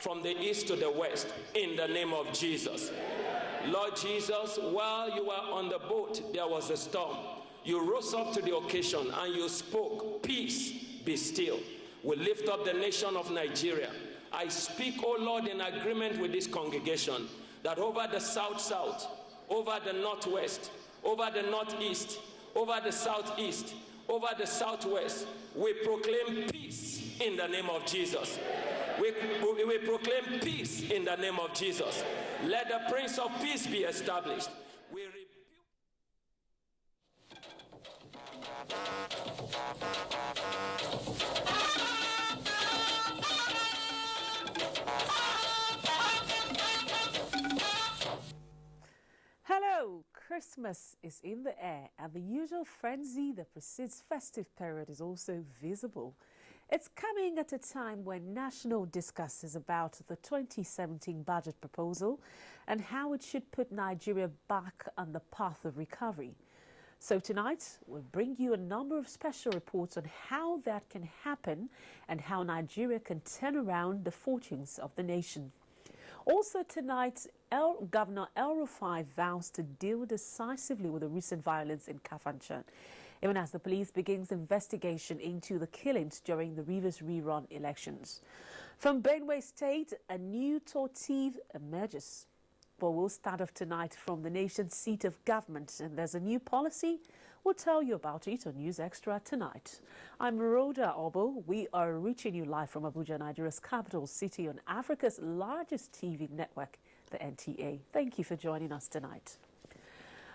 from the east to the west, in the name of Jesus. Lord Jesus, while you were on the boat, there was a storm. You rose up to the occasion and you spoke, "Peace, be still." We lift up the nation of Nigeria. I speak, O Lord, in agreement with this congregation, that over the south-south, over the northwest, over the northeast, over the southeast, over the southwest, we proclaim peace in the name of Jesus. We proclaim peace in the name of Jesus. Let the Prince of Peace be established. We rebuke. Hello! Christmas is in the air and the usual frenzy that precedes festive period is also visible. It's coming at a time when National discusses about the 2017 budget proposal and how it should put Nigeria back on the path of recovery. So tonight, we'll bring you a number of special reports on how that can happen and how Nigeria can turn around the fortunes of the nation. Also tonight, Governor El-Rufai vows to deal decisively with the recent violence in Kafanchan, even as the police begins investigation into the killings during the Rivers rerun elections. From Benue State, a new tortive emerges. But we'll start off tonight from the nation's seat of government, and there's a new policy. We'll tell you about it on News Extra tonight. I'm Rhoda Obo. We are reaching you live from Abuja, Nigeria's capital city, on Africa's largest TV network, the NTA. Thank you for joining us tonight.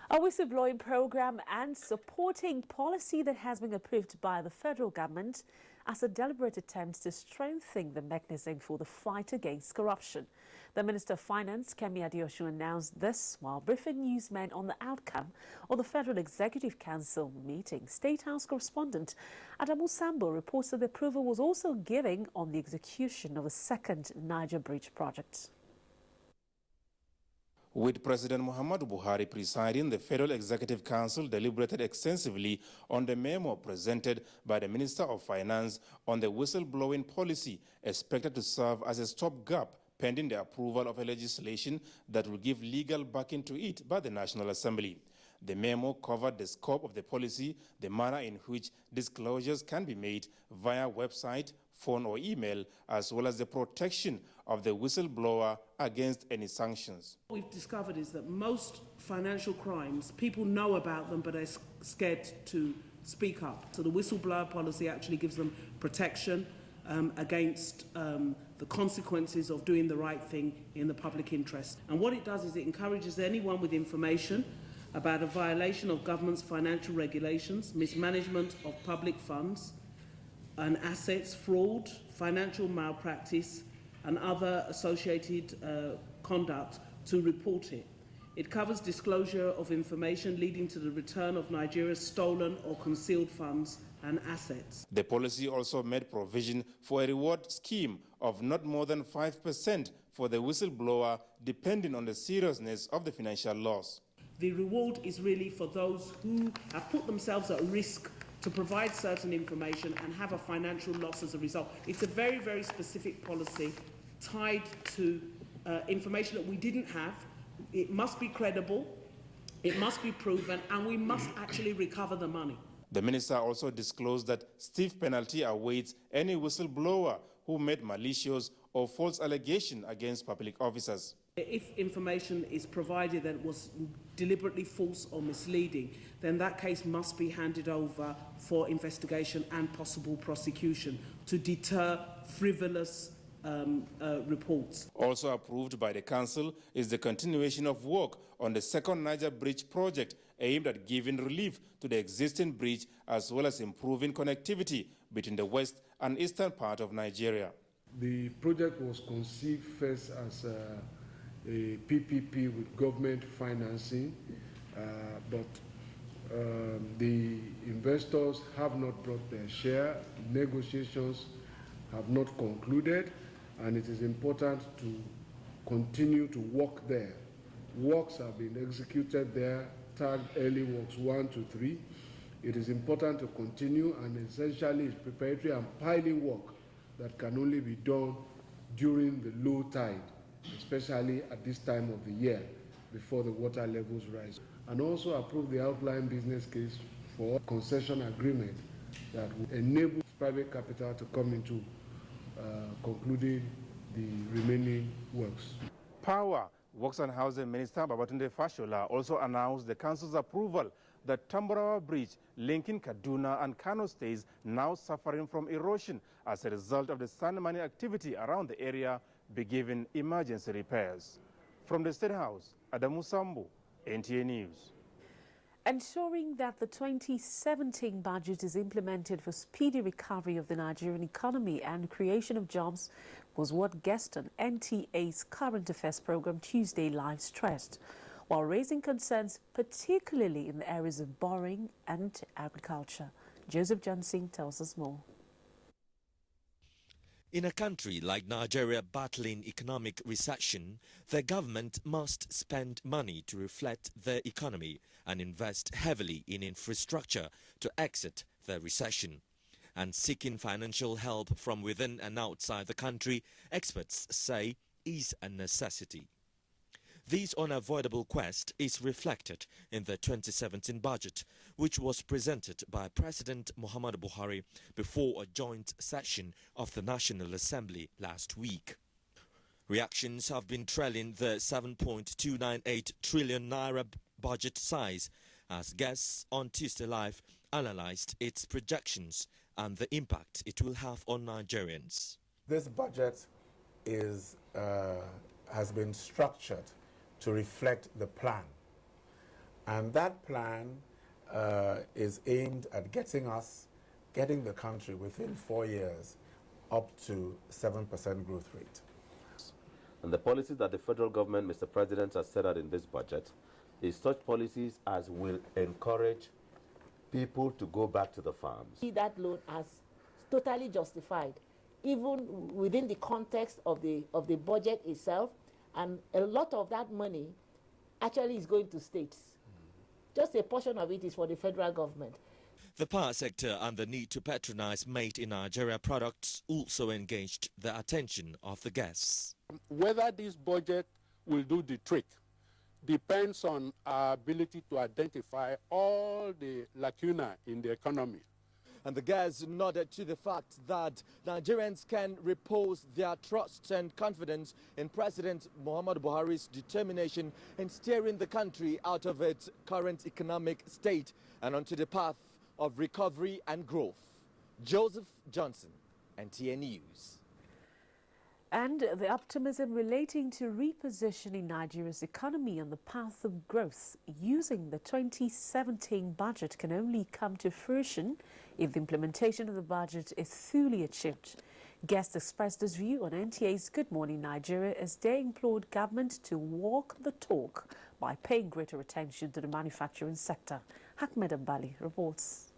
A whistleblowing program and supporting policy that has been approved by the federal government as a deliberate attempt to strengthen the mechanism for the fight against corruption. The Minister of Finance, Kemi Adeosun, announced this while briefing newsmen on the outcome of the Federal Executive Council meeting. State House correspondent Adamu Sambo reports that the approval was also given on the execution of a second Niger Bridge project. With President Muhammadu Buhari presiding, the Federal Executive Council deliberated extensively on the memo presented by the Minister of Finance on the whistleblowing policy, expected to serve as a stopgap pending the approval of a legislation that will give legal backing to it by the National Assembly. The memo covered the scope of the policy, the manner in which disclosures can be made via website, phone or email, as well as the protection of the whistleblower against any sanctions. What we've discovered is that most financial crimes, people know about them but are scared to speak up. So the whistleblower policy actually gives them protection against the consequences of doing the right thing in the public interest. And what it does is it encourages anyone with information about a violation of government's financial regulations, mismanagement of public funds and assets, fraud, financial malpractice, and other associated conduct to report it. It covers disclosure of information leading to the return of Nigeria's stolen or concealed funds and assets. The policy also made provision for a reward scheme of not more than 5% for the whistleblower, depending on the seriousness of the financial loss. The reward is really for those who have put themselves at risk to provide certain information and have a financial loss as a result. It's a very, very specific policy tied to information that we didn't have. It must be credible, it must be proven, and we must actually recover the money. The minister also disclosed that stiff penalty awaits any whistleblower who made malicious or false allegation against public officers. If information is provided that was deliberately false or misleading, then that case must be handed over for investigation and possible prosecution to deter frivolous reports. Also approved by the Council is the continuation of work on the second Niger Bridge project aimed at giving relief to the existing bridge as well as improving connectivity between the west and eastern part of Nigeria. The project was conceived first as a PPP with government financing, but the investors have not brought their share. Negotiations have not concluded, and it is important to continue to work there. Works have been executed there, tagged early works 1 to 3. It is important to continue, and essentially it's preparatory and piling work that can only be done during the low tide, especially at this time of the year before the water levels rise. And also approve the outline business case for concession agreement that will enable private capital to come into concluding the remaining works. Power, Works and Housing Minister Babatunde Fashola also announced the council's approval that Tambarawa Bridge linking Kaduna and Kano states now suffering from erosion as a result of the sand mining activity around the area be given emergency repairs. From the State House, Adamu Sambu, NTA News. Ensuring that the 2017 budget is implemented for speedy recovery of the Nigerian economy and creation of jobs was what guests on NTA's Current Affairs program Tuesday Live stressed, while raising concerns particularly in the areas of borrowing and agriculture. Joseph Johnson tells us more. In a country like Nigeria battling economic recession, the government must spend money to reflect the economy and invest heavily in infrastructure to exit the recession. And seeking financial help from within and outside the country, experts say, is a necessity. This unavoidable quest is reflected in the 2017 budget, which was presented by President Muhammadu Buhari before a joint session of the National Assembly last week. Reactions have been trailing the 7.298 trillion naira budget size as guests on Tuesday Live analyzed its projections and the impact it will have on Nigerians. This budget has been structured to reflect the plan. And that plan is aimed at getting the country within 4 years up to 7% growth rate. And the policies that the federal government, Mr. President, has set out in this budget is such policies as will encourage people to go back to the farms. That loan as totally justified, even within the context of the budget itself, and a lot of that money actually is going to states. Just a portion of it is for the federal government. The power sector and the need to patronize made in Nigeria products also engaged the attention of the guests. Whether this budget will do the trick depends on our ability to identify all the lacuna in the economy. And the guests nodded to the fact that Nigerians can repose their trust and confidence in President Muhammadu Buhari's determination in steering the country out of its current economic state and onto the path of recovery and growth. Joseph Johnson, NTA News. And the optimism relating to repositioning Nigeria's economy on the path of growth using the 2017 budget can only come to fruition if the implementation of the budget is fully achieved. Guests expressed this view on NTA's Good Morning Nigeria as they implored government to walk the talk by paying greater attention to the manufacturing sector. Ahmed Ambali reports.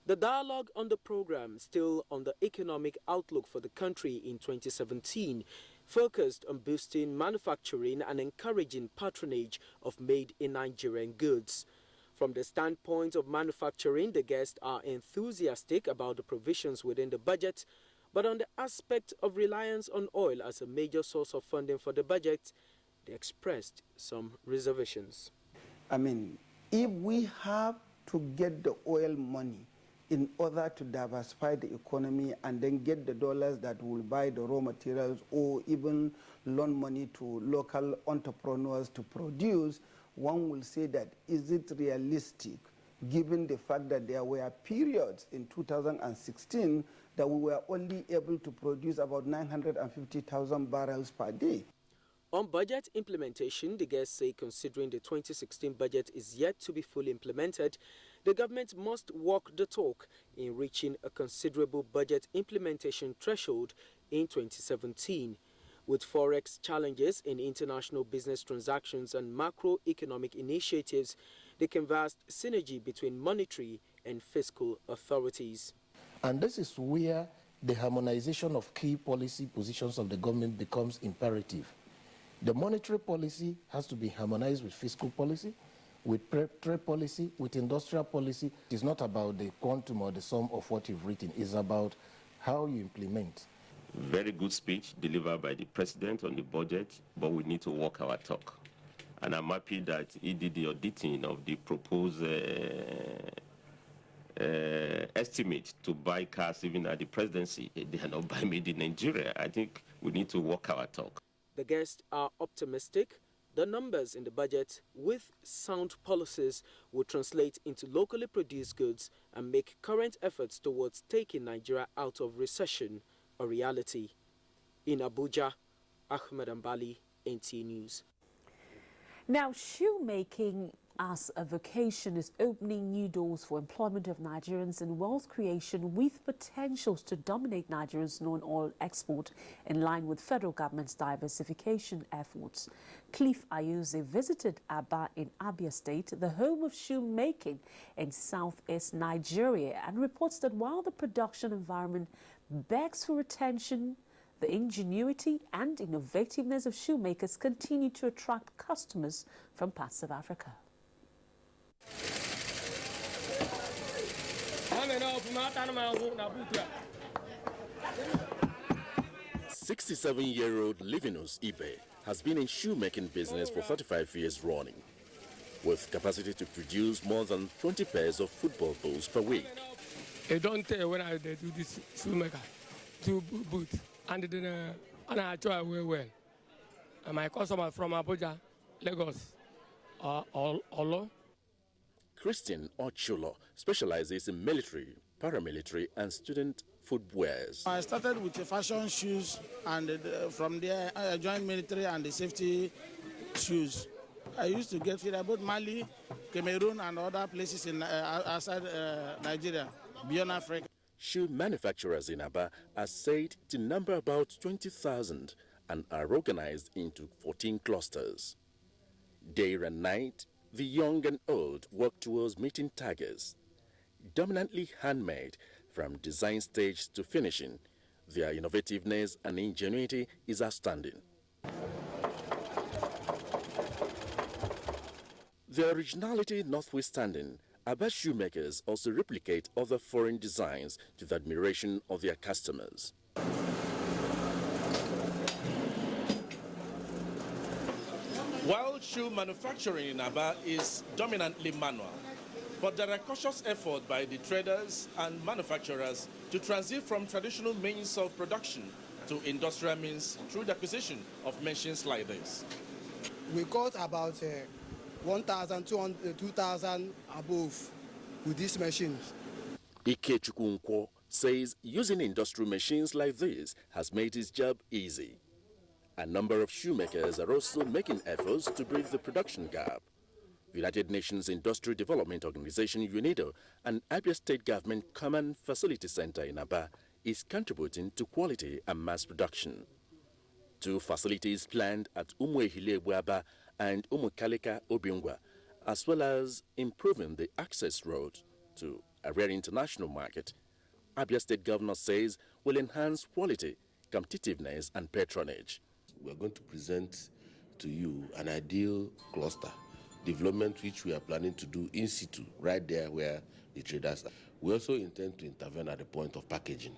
The dialogue on the program, still on the economic outlook for the country in 2017, focused on boosting manufacturing and encouraging patronage of made-in-Nigerian goods. From the standpoint of manufacturing, the guests are enthusiastic about the provisions within the budget, but on the aspect of reliance on oil as a major source of funding for the budget, they expressed some reservations. I mean, if we have to get the oil money in order to diversify the economy and then get the dollars that will buy the raw materials or even loan money to local entrepreneurs to produce, one will say that is it realistic given the fact that there were periods in 2016 that we were only able to produce about 950,000 barrels per day. On budget implementation, the guests say considering the 2016 budget is yet to be fully implemented, the government must walk the talk in reaching a considerable budget implementation threshold in 2017. With forex challenges in international business transactions and macroeconomic initiatives, they canvassed synergy between monetary and fiscal authorities. And this is where the harmonization of key policy positions of the government becomes imperative. The monetary policy has to be harmonized with fiscal policy, with trade policy, with industrial policy. It's not about the quantum or the sum of what you've written. It's about how you implement. Very good speech delivered by the president on the budget, but we need to walk our talk. And I'm happy that he did the auditing of the proposed estimate to buy cars even at the presidency. They are not buying made in Nigeria. I think we need to walk our talk. The guests are optimistic. The numbers in the budget with sound policies will translate into locally produced goods and make current efforts towards taking Nigeria out of recession a reality. In Abuja, Ahmed Ambali, NTA News. Now, shoemaking as a vocation is opening new doors for employment of Nigerians and wealth creation with potentials to dominate Nigeria's non-oil export in line with federal government's diversification efforts. Cliff Ayuze visited Aba in Abia State, the home of shoemaking in southeast Nigeria, and reports that while the production environment begs for attention, the ingenuity and innovativeness of shoemakers continue to attract customers from parts of Africa. 67-year-old Livinus Ibe has been in shoemaking business for 35 years running, with capacity to produce more than 20 pairs of football balls per week. I don't tell when I do this shoemaker, two boots, and then I try well. And my customer from Abuja, Lagos, Olo. Christian Ochulo specializes in military, paramilitary, and student footwears. I started with the fashion shoes, and from there I joined military and the safety shoes. I used to get it about Mali, Cameroon, and other places in outside Nigeria, beyond Africa. Shoe manufacturers in Aba are said to number about 20,000 and are organized into 14 clusters. Day and night, the young and old work towards meeting targets. Dominantly handmade from design stage to finishing, their innovativeness and ingenuity is outstanding. Their originality notwithstanding, Aba shoemakers also replicate other foreign designs to the admiration of their customers. While shoe manufacturing in Aba is dominantly manual, but there are cautious efforts by the traders and manufacturers to transit from traditional means of production to industrial means through the acquisition of machines like this. We got about 1,200, 2,000 above with these machines. Ike Chukunko says using industrial machines like this has made his job easy. A number of shoemakers are also making efforts to bridge the production gap. The United Nations Industrial Development Organization, UNIDO, and Abia State Government Common Facility Center in Aba is contributing to quality and mass production. 2 facilities planned at Umuehile Aba and Umukalika Obiungwa, as well as improving the access road to a rare international market, Abia State Governor says will enhance quality, competitiveness, and patronage. We are going to present to you an ideal cluster development which we are planning to do in situ, right there where the traders are. We also intend to intervene at the point of packaging.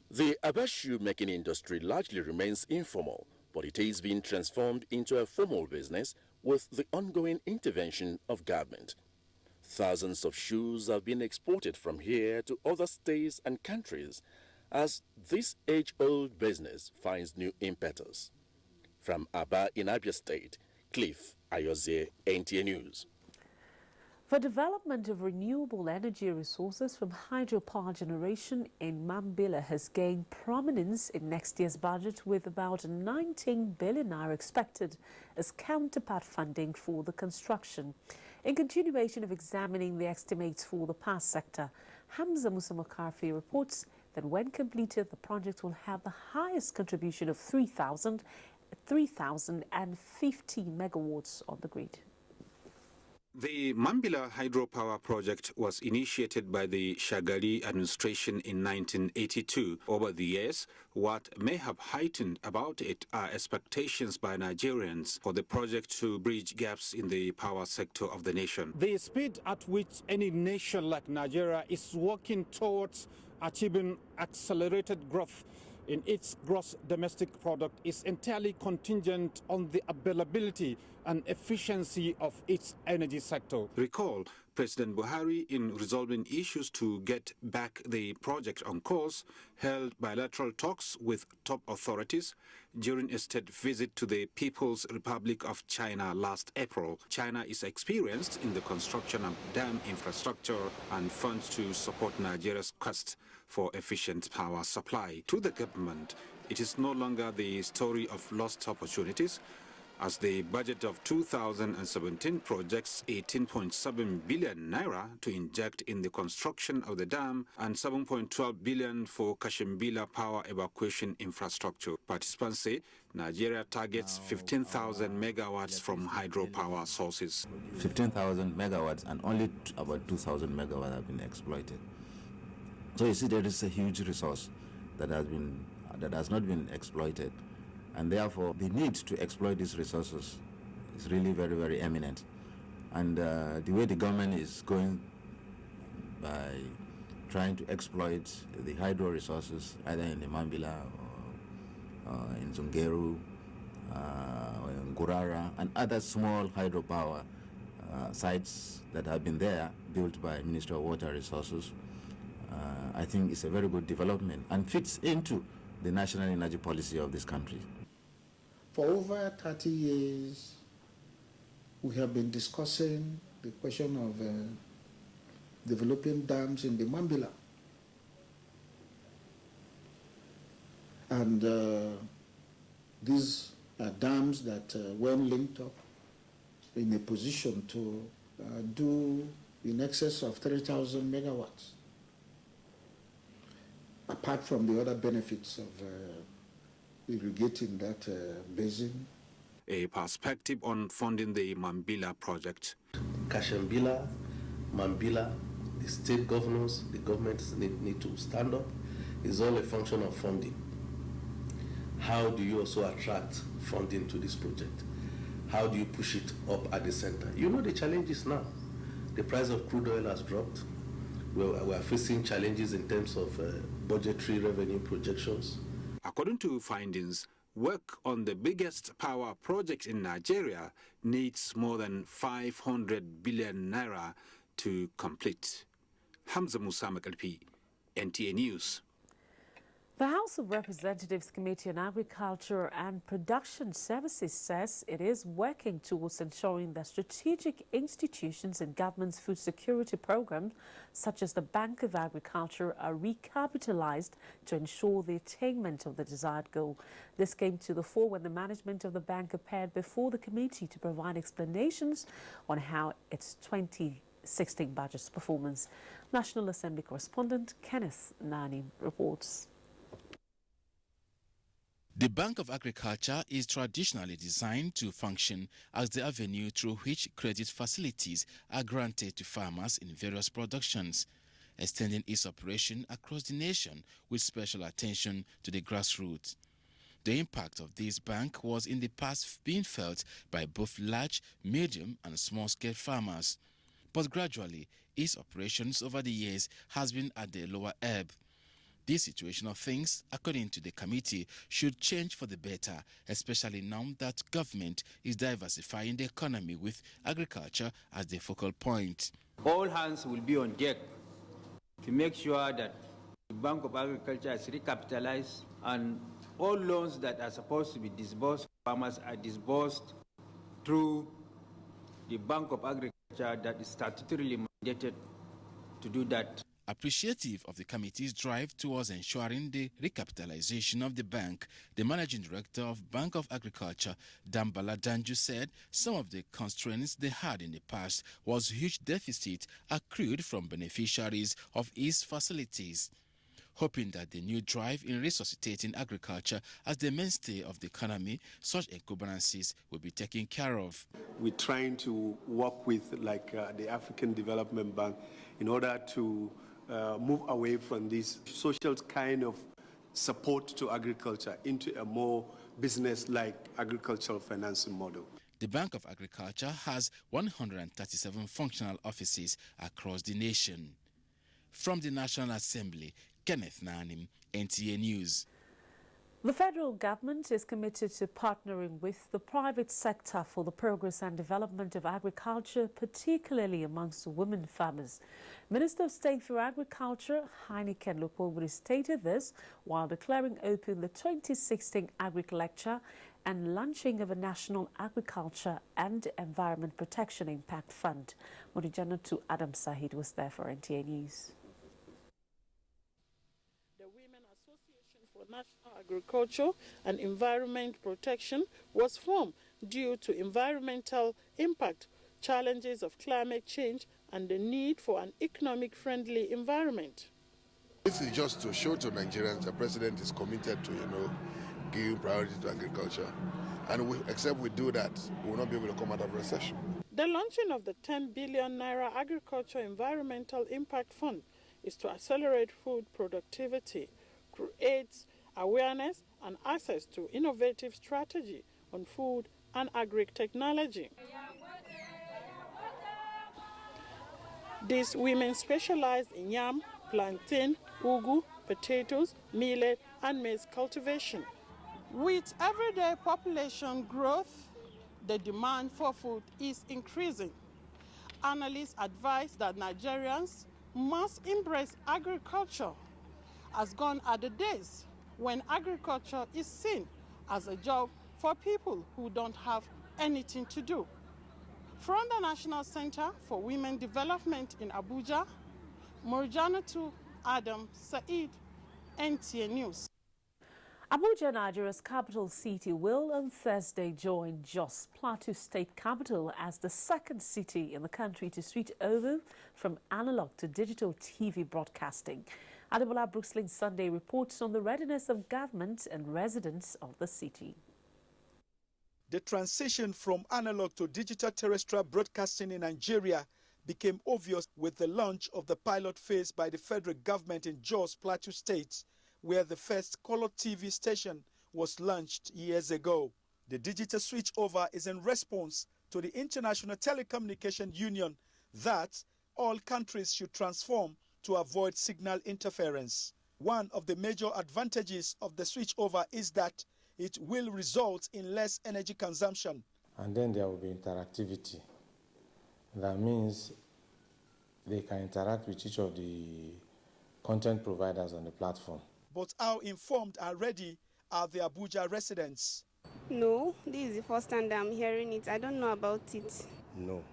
The Aba shoe-making industry largely remains informal, but it is being transformed into a formal business with the ongoing intervention of government. Thousands of shoes have been exported from here to other states and countries as this age-old business finds new impetus. From Aba in Abia State, Cliff Ayoze, NTA News. For development of renewable energy resources from hydropower generation in Mambila has gained prominence in next year's budget, with about 19 billion naira expected as counterpart funding for the construction. In continuation of examining the estimates for the power sector, Hamza Musa Makarfi reports that when completed, the project will have the highest contribution of 3,050 megawatts on the grid. The Mambila hydropower project was initiated by the Shagari administration in 1982. Over the years, what may have heightened about it are expectations by Nigerians for the project to bridge gaps in the power sector of the nation. The speed at which any nation like Nigeria is working towards achieving accelerated growth in its gross domestic product is entirely contingent on the availability and efficiency of its energy sector. Recall, President Buhari, in resolving issues to get back the project on course, held bilateral talks with top authorities during a state visit to the People's Republic of China last April. China is experienced in the construction of dam infrastructure and funds to support Nigeria's quest for efficient power supply. To the government, it is no longer the story of lost opportunities, as the budget of 2017 projects 18.7 billion naira to inject in the construction of the dam and 7.12 billion for Kashimbila power evacuation infrastructure. Participants say Nigeria targets 15,000 megawatts from hydropower sources. 15,000 megawatts and only about 2,000 megawatts have been exploited. So you see, there is a huge resource that has not been exploited. And therefore, the need to exploit these resources is really very, very eminent. And the way the government is going by trying to exploit the hydro resources, either in the Mambila or in Zungeru or in Gurara, and other small hydropower sites that have been there, built by Ministry of Water Resources, I think it's a very good development and fits into the national energy policy of this country. For over 30 years, we have been discussing the question of developing dams in the Mambila. And these are dams that, when linked up, in a position to do in excess of 3,000 megawatts, apart from the other benefits of irrigating that basin. A perspective on funding the Mambila project. Kashimbila, Mambila, the state governors, the governments need to stand up. It's all a function of funding. How do you also attract funding to this project? How do you push it up at the center? You know the challenges now. The price of crude oil has dropped. We are facing challenges in terms of budgetary revenue projections. According to findings, work on the biggest power project in Nigeria needs more than 500 billion naira to complete. Hamza Musa Makalpi, NTA News. The House of Representatives Committee on Agriculture and Production Services says it is working towards ensuring that strategic institutions in government's food security program, such as the Bank of Agriculture, are recapitalized to ensure the attainment of the desired goal. This came to the fore when the management of the bank appeared before the committee to provide explanations on how its 2016 budget's performance. National Assembly correspondent Kenneth Nani reports. The Bank of Agriculture is traditionally designed to function as the avenue through which credit facilities are granted to farmers in various productions, extending its operation across the nation with special attention to the grassroots. The impact of this bank was in the past being felt by both large, medium and small-scale farmers, but gradually its operations over the years has been at the lower ebb. This situation of things, according to the committee, should change for the better, especially now that government is diversifying the economy with agriculture as the focal point. All hands will be on deck to make sure that the Bank of Agriculture is recapitalized and all loans that are supposed to be disbursed to farmers are disbursed through the Bank of Agriculture that is statutorily mandated to do that. Appreciative of the committee's drive towards ensuring the recapitalization of the bank, the managing director of Bank of Agriculture, Dambala Danju, said some of the constraints they had in the past was huge deficit accrued from beneficiaries of its facilities. Hoping that the new drive in resuscitating agriculture as the mainstay of the economy, such encumbrances will be taken care of. We're trying to work with the African Development Bank in order to move away from this social kind of support to agriculture into a more business-like agricultural financing model. The Bank of Agriculture has 137 functional offices across the nation. From the National Assembly, Kenneth Nanim, NTA News. The federal government is committed to partnering with the private sector for the progress and development of agriculture, particularly amongst women farmers. Minister of State for Agriculture, Heineken Lukpogri, stated this while declaring open the 2016 Agric Lecture and launching of a National Agriculture and Environment Protection Impact Fund. Morijanatu Adam Sahid was there for NTA News. For National Agriculture and Environment Protection was formed due to environmental impact, challenges of climate change, and the need for an economic-friendly environment. This is just to show to Nigerians the president is committed to, giving priority to agriculture. And except we do that, we will not be able to come out of recession. The launching of the 10 billion naira Agriculture Environmental Impact Fund is to accelerate food productivity, creates awareness and access to innovative strategy on food and agri-technology. These women specialize in yam, plantain, ugu, potatoes, millet, and maize cultivation. With everyday population growth, the demand for food is increasing. Analysts advise that Nigerians must embrace agriculture, as gone are the days when agriculture is seen as a job for people who don't have anything to do. From the National Center for Women Development in Abuja, Morijanatu Adam Said, NTA News. Abuja, Nigeria's capital city, will on Thursday join Jos, Plateau State capital, as the second city in the country to switch over from analog to digital TV broadcasting. Adebola Brookslyn Sunday reports on the readiness of government and residents of the city. The transition from analog to digital terrestrial broadcasting in Nigeria became obvious with the launch of the pilot phase by the federal government in Jos, Plateau State, where the first color TV station was launched years ago. The digital switchover is in response to the International Telecommunication Union that all countries should transform to avoid signal interference. One of the major advantages of the switchover is that it will result in less energy consumption. And then there will be interactivity. That means they can interact with each of the content providers on the platform. But how informed and ready are the Abuja residents? No, this is the first time that I'm hearing it. I don't know about it. No.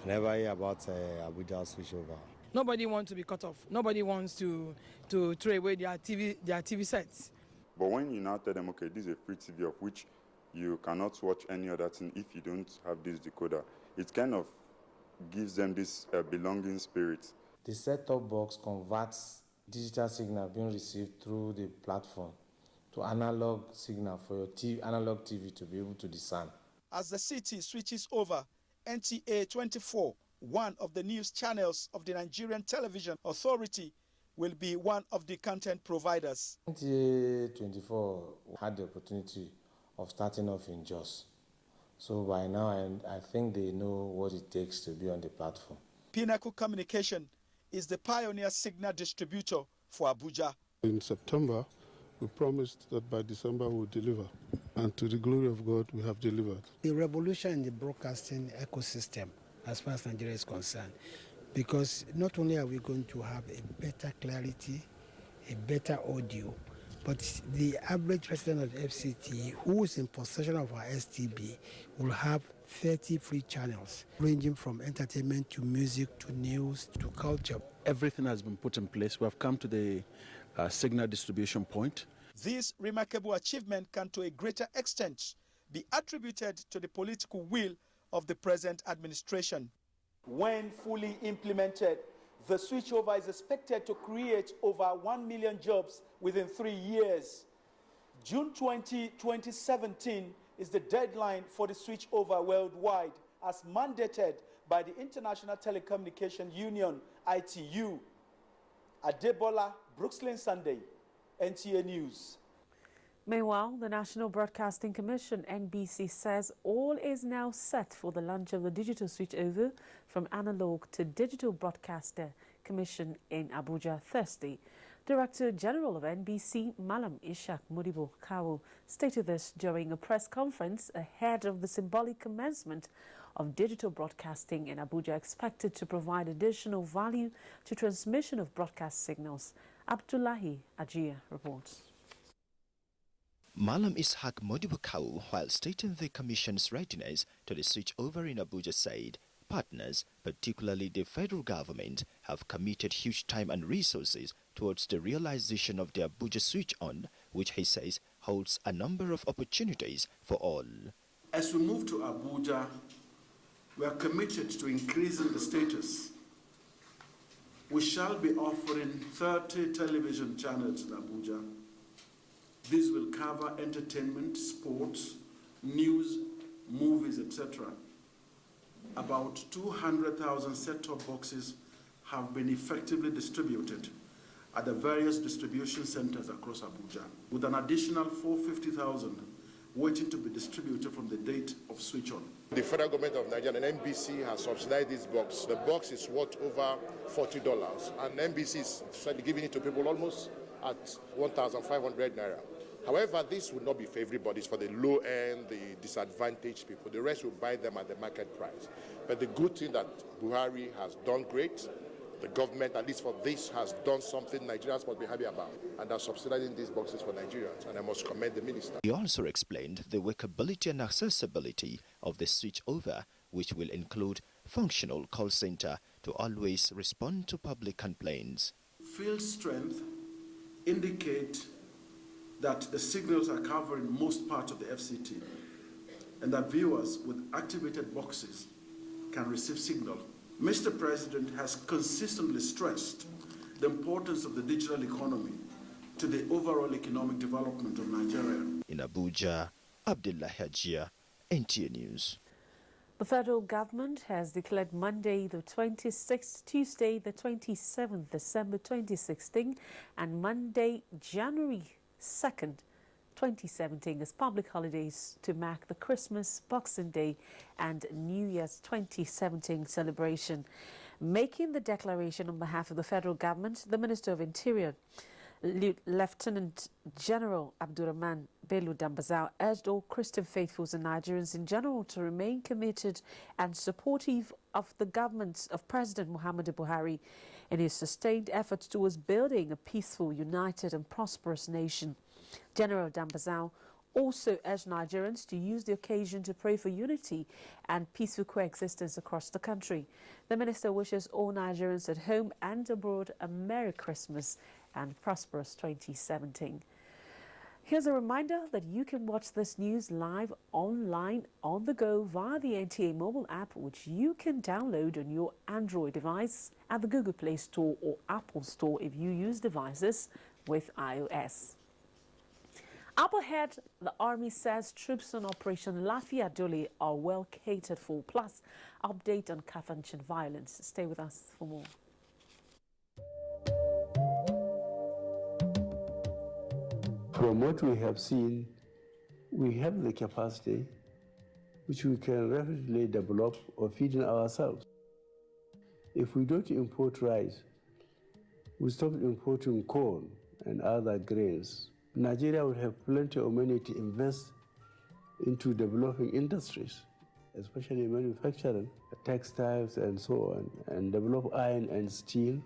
I never hear about Abuja switchover. Nobody wants to be cut off. Nobody wants to throw away their TV sets. But when you now tell them, okay, this is a free TV of which you cannot watch any other thing if you don't have this decoder, it kind of gives them this belonging spirit. The set-top box converts digital signal being received through the platform to analog signal for your analog TV to be able to discern. As the city switches over, NTA 24, one of the news channels of the Nigerian Television Authority, will be one of the content providers. NTA 24 had the opportunity of starting off in Jos. So by now, I think they know what it takes to be on the platform. Pinnacle Communication is the pioneer signal distributor for Abuja. In September, we promised that by December we'll deliver. And to the glory of God, we have delivered. The revolution in the broadcasting ecosystem, as far as Nigeria is concerned, because not only are we going to have a better clarity, a better audio, but the average resident of the FCT who is in possession of our STB will have 30 free channels, ranging from entertainment to music to news to culture. Everything has been put in place. We have come to the signal distribution point. This remarkable achievement can to a greater extent be attributed to the political will of the present administration. When fully implemented, the switchover is expected to create over 1 million jobs within 3 years. June 20, 2017 is the deadline for the switchover worldwide, as mandated by the International Telecommunication Union, ITU. Adebola Brookslyn Sunday, NTA News. Meanwhile, the National Broadcasting Commission, NBC, says all is now set for the launch of the digital switchover from analog to digital broadcaster commission in Abuja Thursday. Director General of NBC, Malam Ishaq Modibo Kawu, stated this during a press conference ahead of the symbolic commencement of digital broadcasting in Abuja, expected to provide additional value to transmission of broadcast signals. Abdullahi Ajia reports. Malam Ishaq Modibo Kawu, while stating the Commission's readiness to the switchover in Abuja, said partners, particularly the federal government, have committed huge time and resources towards the realization of the Abuja switch-on, which he says holds a number of opportunities for all. As we move to Abuja, we are committed to increasing the status. We shall be offering 30 television channels in Abuja. These will cover entertainment, sports, news, movies, etc. About 200,000 set-top boxes have been effectively distributed at the various distribution centers across Abuja, with an additional 450,000 waiting to be distributed from the date of switch on. The federal government of Nigeria and NBC has subsidized this box. The box is worth over $40, and NBC is giving it to people almost at 1,500 naira. However, this would not be for everybody. It's for the low end, the disadvantaged people. The rest will buy them at the market price. But the good thing that Buhari has done great, the government, at least for this, has done something Nigerians must be happy about, and are subsidizing these boxes for Nigerians, and I must commend the minister. He also explained the workability and accessibility of the switchover, which will include functional call center to always respond to public complaints. Field strength indicate that the signals are covering most parts of the FCT, and that viewers with activated boxes can receive signal. Mr. President has consistently stressed the importance of the digital economy to the overall economic development of Nigeria. In Abuja, Abdullahi Ajia, NTA News. The federal government has declared Monday the 26th, Tuesday the 27th December 2016 and Monday January 2nd, 2017 as public holidays to mark the Christmas, Boxing Day and New Year's 2017 celebration. Making the declaration on behalf of the federal government, the Minister of Interior, Lieutenant General Abdurrahman Bello Dambazao, urged all Christian faithfuls and Nigerians in general to remain committed and supportive of the government of President Muhammadu Buhari in his sustained efforts towards building a peaceful, united and prosperous nation. General Dambazao also urged Nigerians to use the occasion to pray for unity and peaceful coexistence across the country. The minister wishes all Nigerians at home and abroad a Merry Christmas and prosperous 2017. Here's a reminder that you can watch this news live online on the go via the NTA mobile app, which you can download on your Android device at the Google Play Store or Apple Store if you use devices with iOS. Up ahead, the Army says troops on Operation Lafia Dole are well catered for. Plus, update on Kafanchan violence. Stay with us for more. From what we have seen, we have the capacity which we can rapidly develop or feed in ourselves. If we don't import rice, we stop importing corn and other grains, Nigeria will have plenty of money to invest into developing industries, especially manufacturing, textiles and so on, and develop iron and steel,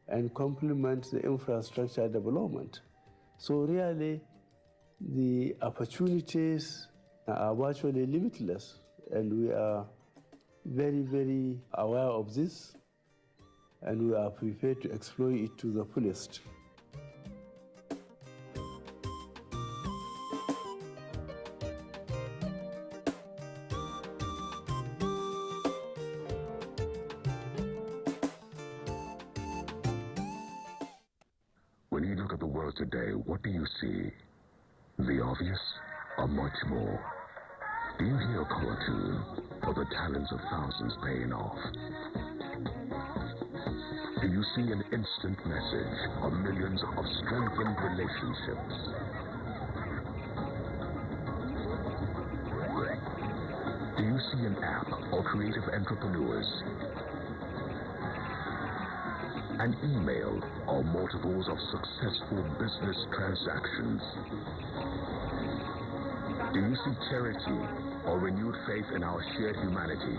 and complement the infrastructure development. So really, the opportunities are virtually limitless, and we are very, very aware of this, and we are prepared to exploit it to the fullest. When you look at the world today, what do you see? The obvious, or much more? Do you hear a call tune, or the talents of thousands paying off? Do you see an instant message, or millions of strengthened relationships? Do you see an app or creative entrepreneurs? an email, or multiples of successful business transactions? Do you see charity or renewed faith in our shared humanity?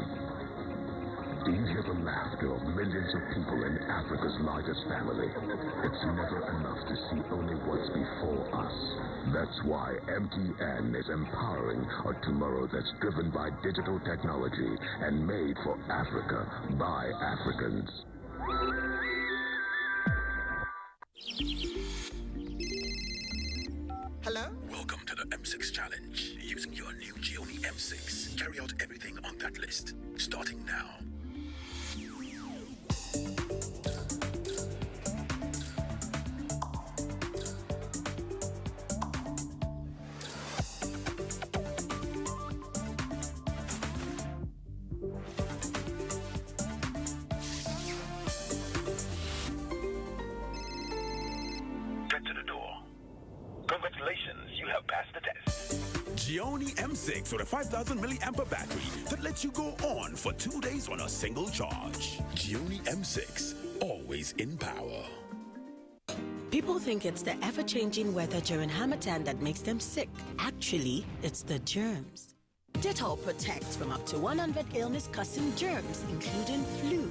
Do you hear the laughter of millions of people in Africa's largest family? It's never enough to see only what's before us. That's why MTN is empowering a tomorrow that's driven by digital technology and made for Africa by Africans. Hello? Welcome to the M6 Challenge. Using your new Gioni M6, carry out everything on that list. Starting now. Get to the door. Congratulations, you have passed the test. Gioni M6 with a 5,000 milliampere battery that lets you go on for 2 days on a single charge. Gioni M6, always in power. People think it's the ever-changing weather during Harmattan that makes them sick. Actually, it's the germs. Dettol protects from up to 100 illness-causing germs, including flu.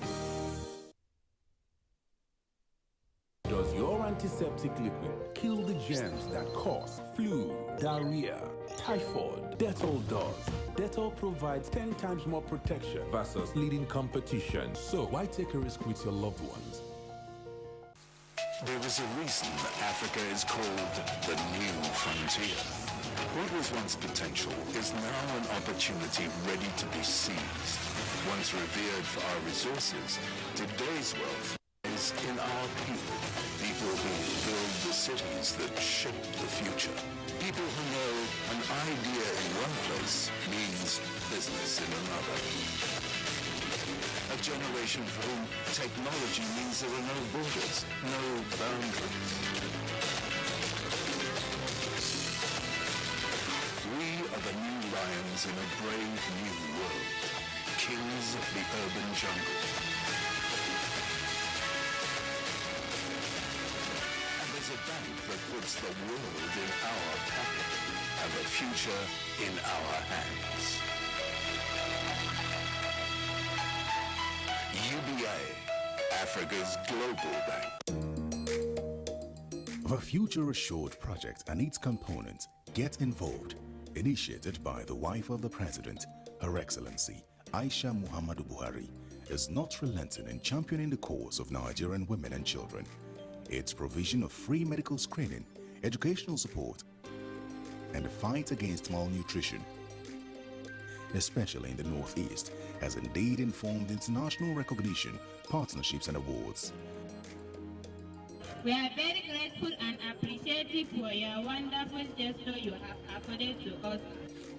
Does your antiseptic liquid kill the germs that cause flu, diarrhea, typhoid? Dettol does. Dettol provides 10 times more protection versus leading competition. So why take a risk with your loved ones? There is a reason that Africa is called the new frontier. What was once potential is now an opportunity ready to be seized. Once revered for our resources, today's wealth is in our people. People who build the cities that shape the future. People who know an idea in one place means business in another. A generation for whom technology means there are no borders, no boundaries. We are the new lions in a brave new world, kings of the urban jungle. And there's a bank that puts the world in our pocket and the future in our hands. UBA, Africa's global bank. The Future Assured project and its components, Get Involved, initiated by the wife of the President, Her Excellency Aisha Muhammadu Buhari, is not relenting in championing the cause of Nigerian women and children. Its provision of free medical screening, educational support, and the fight against malnutrition, especially in the Northeast, has indeed informed international recognition, partnerships and awards. We are very grateful and appreciative for your wonderful gesture you have accorded to us.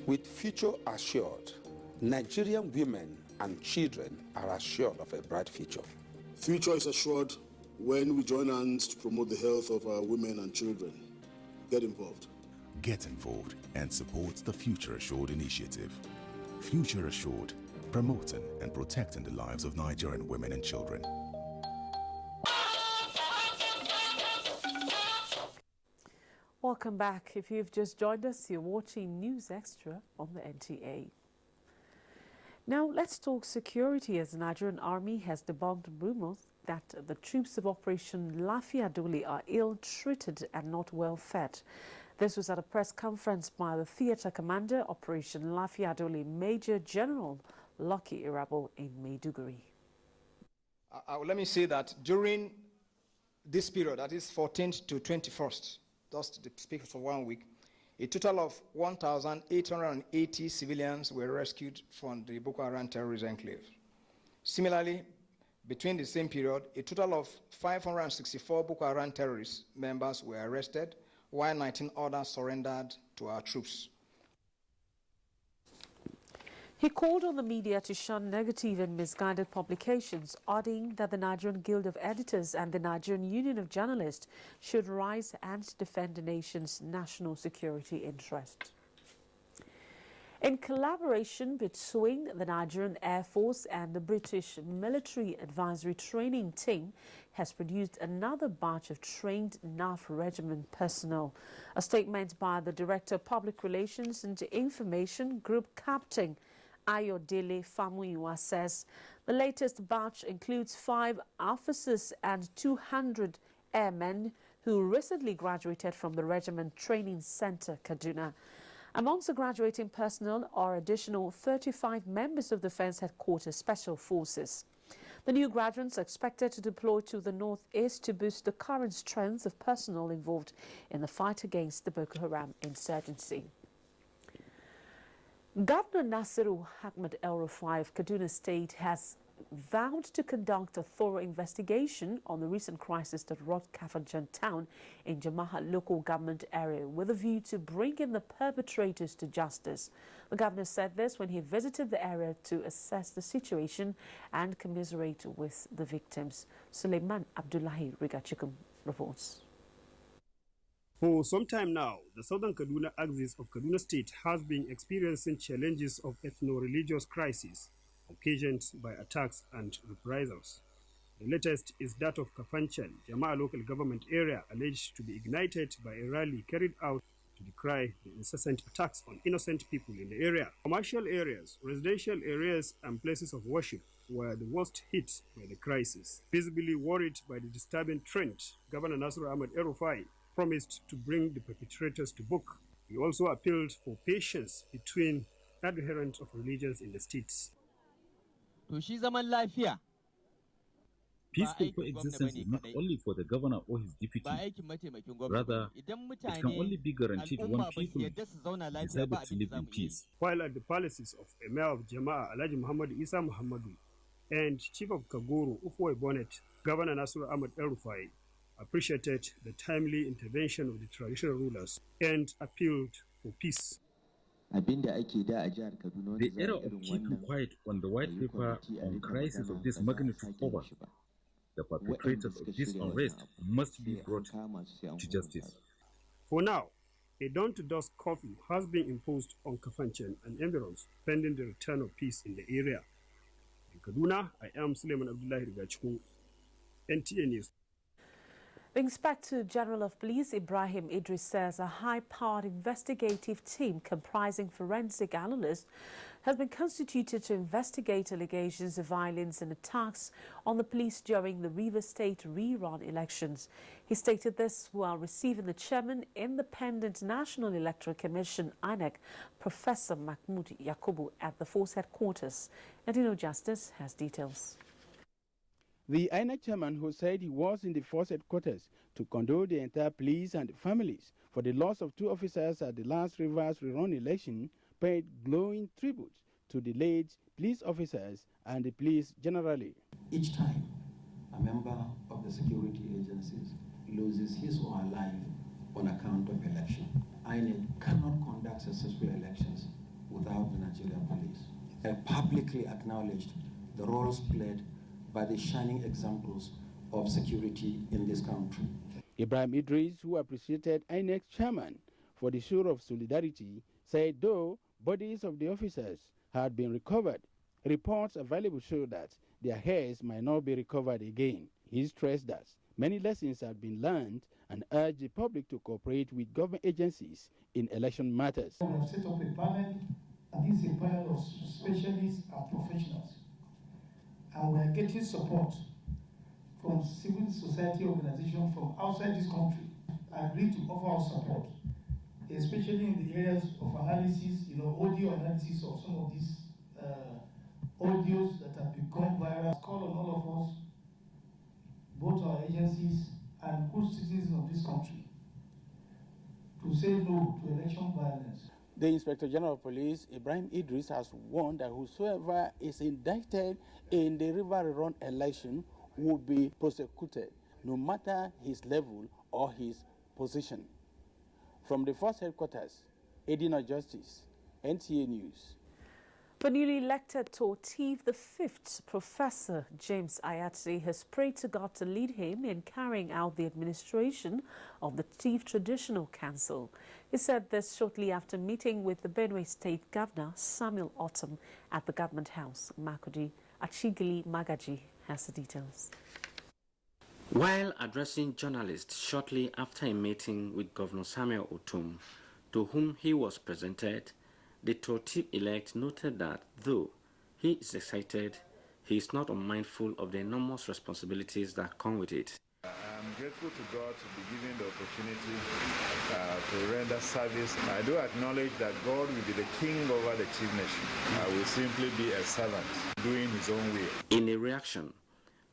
With Future Assured, Nigerian women and children are assured of a bright future. Future is assured when we join hands to promote the health of our women and children. Get involved. Get involved and support the Future Assured initiative. Future Assured, promoting and protecting the lives of Nigerian women and children. Welcome back. If you've just joined us, you're watching News Extra on the NTA. Now let's talk security, as the Nigerian Army has debunked rumors that the troops of Operation Lafia Doli are ill-treated and not well-fed. This was at a press conference by the theatre commander, Operation Lafia Doli, Major General Lucky Irabo in Maiduguri. Let me say that during this period, that is 14th to 21st, just to speak for 1 week, a total of 1,880 civilians were rescued from the Boko Haram terrorist enclave. Similarly, between the same period, a total of 564 Boko Haram terrorist members were arrested, while 19 others surrendered to our troops. He called on the media to shun negative and misguided publications, adding that the Nigerian Guild of Editors and the Nigerian Union of Journalists should rise and defend the nation's national security interest. In collaboration between the Nigerian Air Force and the British Military Advisory Training Team has produced another batch of trained NAF Regiment personnel. A statement by the Director of Public Relations and Information Group Captain Ayodele Famuyiwa says the latest batch includes 5 officers and 200 airmen who recently graduated from the Regiment Training Center, Kaduna. Amongst the graduating personnel are additional 35 members of the Defense Headquarters Special Forces. The new graduates are expected to deploy to the northeast to boost the current strength of personnel involved in the fight against the Boko Haram insurgency. Governor Nasiru Ahmed El-Rufai of Kaduna State has vowed to conduct a thorough investigation on the recent crisis that rocked Kafanjan town in Jama'a local government area with a view to bringing the perpetrators to justice. The governor said this when he visited the area to assess the situation and commiserate with the victims. Suleiman Abdullahi Rigachikum reports. For some time now, the southern Kaduna axis of Kaduna State has been experiencing challenges of ethno-religious crisis occasioned by attacks and reprisals. The latest is that of Kafanchan, Jama'a local government area alleged to be ignited by a rally carried out to decry the incessant attacks on innocent people in the area. Commercial areas, residential areas and places of worship were the worst hit by the crisis. Visibly worried by the disturbing trend, Governor Nasiru Ahmed El-Rufai promised to bring the perpetrators to book. He also appealed for patience between adherents of religions in the states. Peaceful coexistence is not only for the governor or his deputy. Rather, it can only be guaranteed when people decide to live in peace. While at the palaces of Emir of Jama'a, Alhaji Muhammad Isa Muhammadu, and Chief of Kaguru, Ufoy Bonnet, Governor Nasiru Ahmed El-Rufai appreciated the timely intervention of the traditional rulers and appealed for peace. The era of keeping quiet on the white paper on crisis of this magnitude over. The perpetrators of this unrest must be brought to justice. For now, a dawn-to-dusk curfew has been imposed on Kafanchan and environs pending the return of peace in the area. In Kaduna, I am Suleiman Abdullahi Rigachiku, NTA News. The Inspector General of Police, Ibrahim Idris, says a high-powered investigative team comprising forensic analysts has been constituted to investigate allegations of violence and attacks on the police during the Rivers State rerun elections. He stated this while receiving the Chairman, Independent National Electoral Commission, INEC, Professor Mahmoud Yakubu, at the force headquarters. Nadino Justice has details. The INEC chairman, who said he was in the force headquarters to condole the entire police and families for the loss of 2 officers at the last Rivers rerun election, paid glowing tributes to the late police officers and the police generally. Each time a member of the security agencies loses his or her life on account of election, INEC cannot conduct successful elections without the Nigerian police. I publicly acknowledged the roles played by the shining examples of security in this country. Ibrahim Idris, who appreciated INEC chairman for the show of solidarity, said though bodies of the officers had been recovered, reports available show that their hairs might not be recovered again. He stressed that many lessons had been learned and urged the public to cooperate with government agencies in election matters. We have set up a panel, and this is a panel of specialists and professionals. And we are getting support from civil society organizations from outside this country. I agree to offer our support, especially in the areas of analysis, audio analysis of some of these audios that have become viral. Call on all of us, both our agencies and good citizens of this country, to say no to election violence. The Inspector General of Police, Ibrahim Idris, has warned that whosoever is indicted in the River Run election will be prosecuted, no matter his level or his position. From the force headquarters, Edina Justice, NTA News. The newly elected Tortiv V, Professor James Ayatsi, has prayed to God to lead him in carrying out the administration of the Tiv Traditional Council. He said this shortly after meeting with the Benue State Governor, Samuel Otom, at the Government House. Makudi Achigili Magaji has the details. While addressing journalists shortly after a meeting with Governor Samuel Otom, to whom he was presented, the Tortib-elect noted that though he is excited, he is not unmindful of the enormous responsibilities that come with it. I'm grateful to God to be given the opportunity to render service. I do acknowledge that God will be the king over the chief nation. I will simply be a servant doing his own will. In a reaction,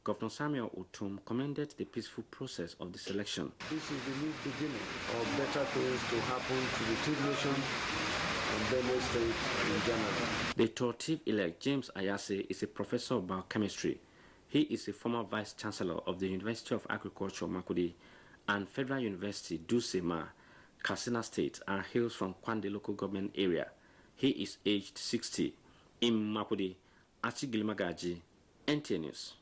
Governor Samuel Otom commended the peaceful process of the selection. This is the new beginning of better things to happen to the chief nation and Benue State in general. The Tortib-elect James Ayase is a professor of biochemistry. He is a former vice-chancellor of the University of Agriculture, Makudi, and Federal University, Dusema, Katsina State, and hails from Kwande local government area. He is aged 60. In Makudi, Achigili Magaji, NTA News.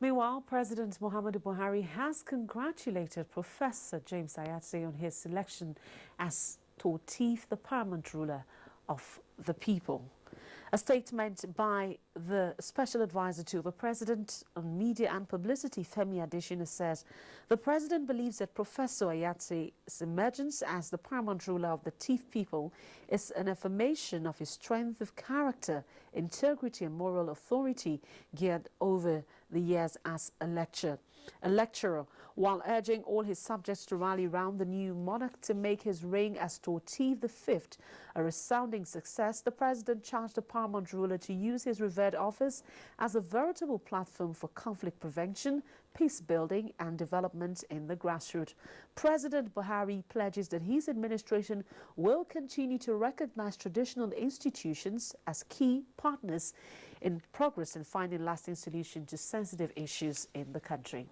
Meanwhile, President Muhammadu Buhari has congratulated Professor James Ayase on his selection as Tortif, the paramount ruler of the people. A statement by the Special Advisor to the President on Media and Publicity, Femi Adesina, says the President believes that Professor Ayase's emergence as the paramount ruler of the Tiv people is an affirmation of his strength of character, integrity and moral authority geared over the years as a lecturer, while urging all his subjects to rally round the new monarch to make his reign as Tortif V a resounding success. The President charged the paramount ruler to use his revered office as a veritable platform for conflict prevention, peace building and development in the grassroots. President Buhari pledges that his administration will continue to recognize traditional institutions as key partners in progress and finding lasting solutions to sensitive issues in the country.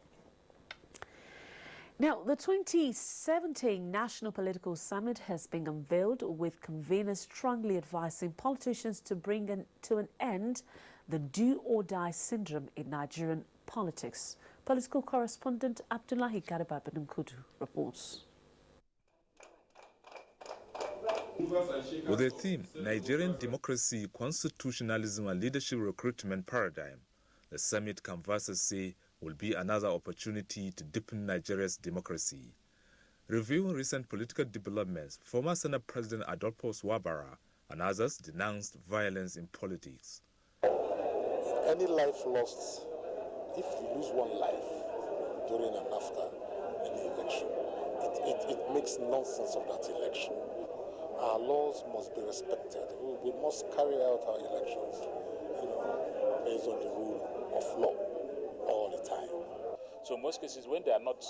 Now, the 2017 National Political Summit has been unveiled, with conveners strongly advising politicians to bring to an end the do-or-die syndrome in Nigerian politics. Political correspondent Abdullahi Garibabadunkudu reports. With the theme, Nigerian Democracy, Constitutionalism and Leadership Recruitment Paradigm, the summit canvassers say will be another opportunity to deepen Nigeria's democracy. Reviewing recent political developments, former Senate President Adolphus Wabara and others denounced violence in politics. Any life lost, if you lose one life during and after any election, it makes nonsense of that election. Our laws must be respected. We must carry out our elections, based on the rule of law all the time. So in most cases, when they are not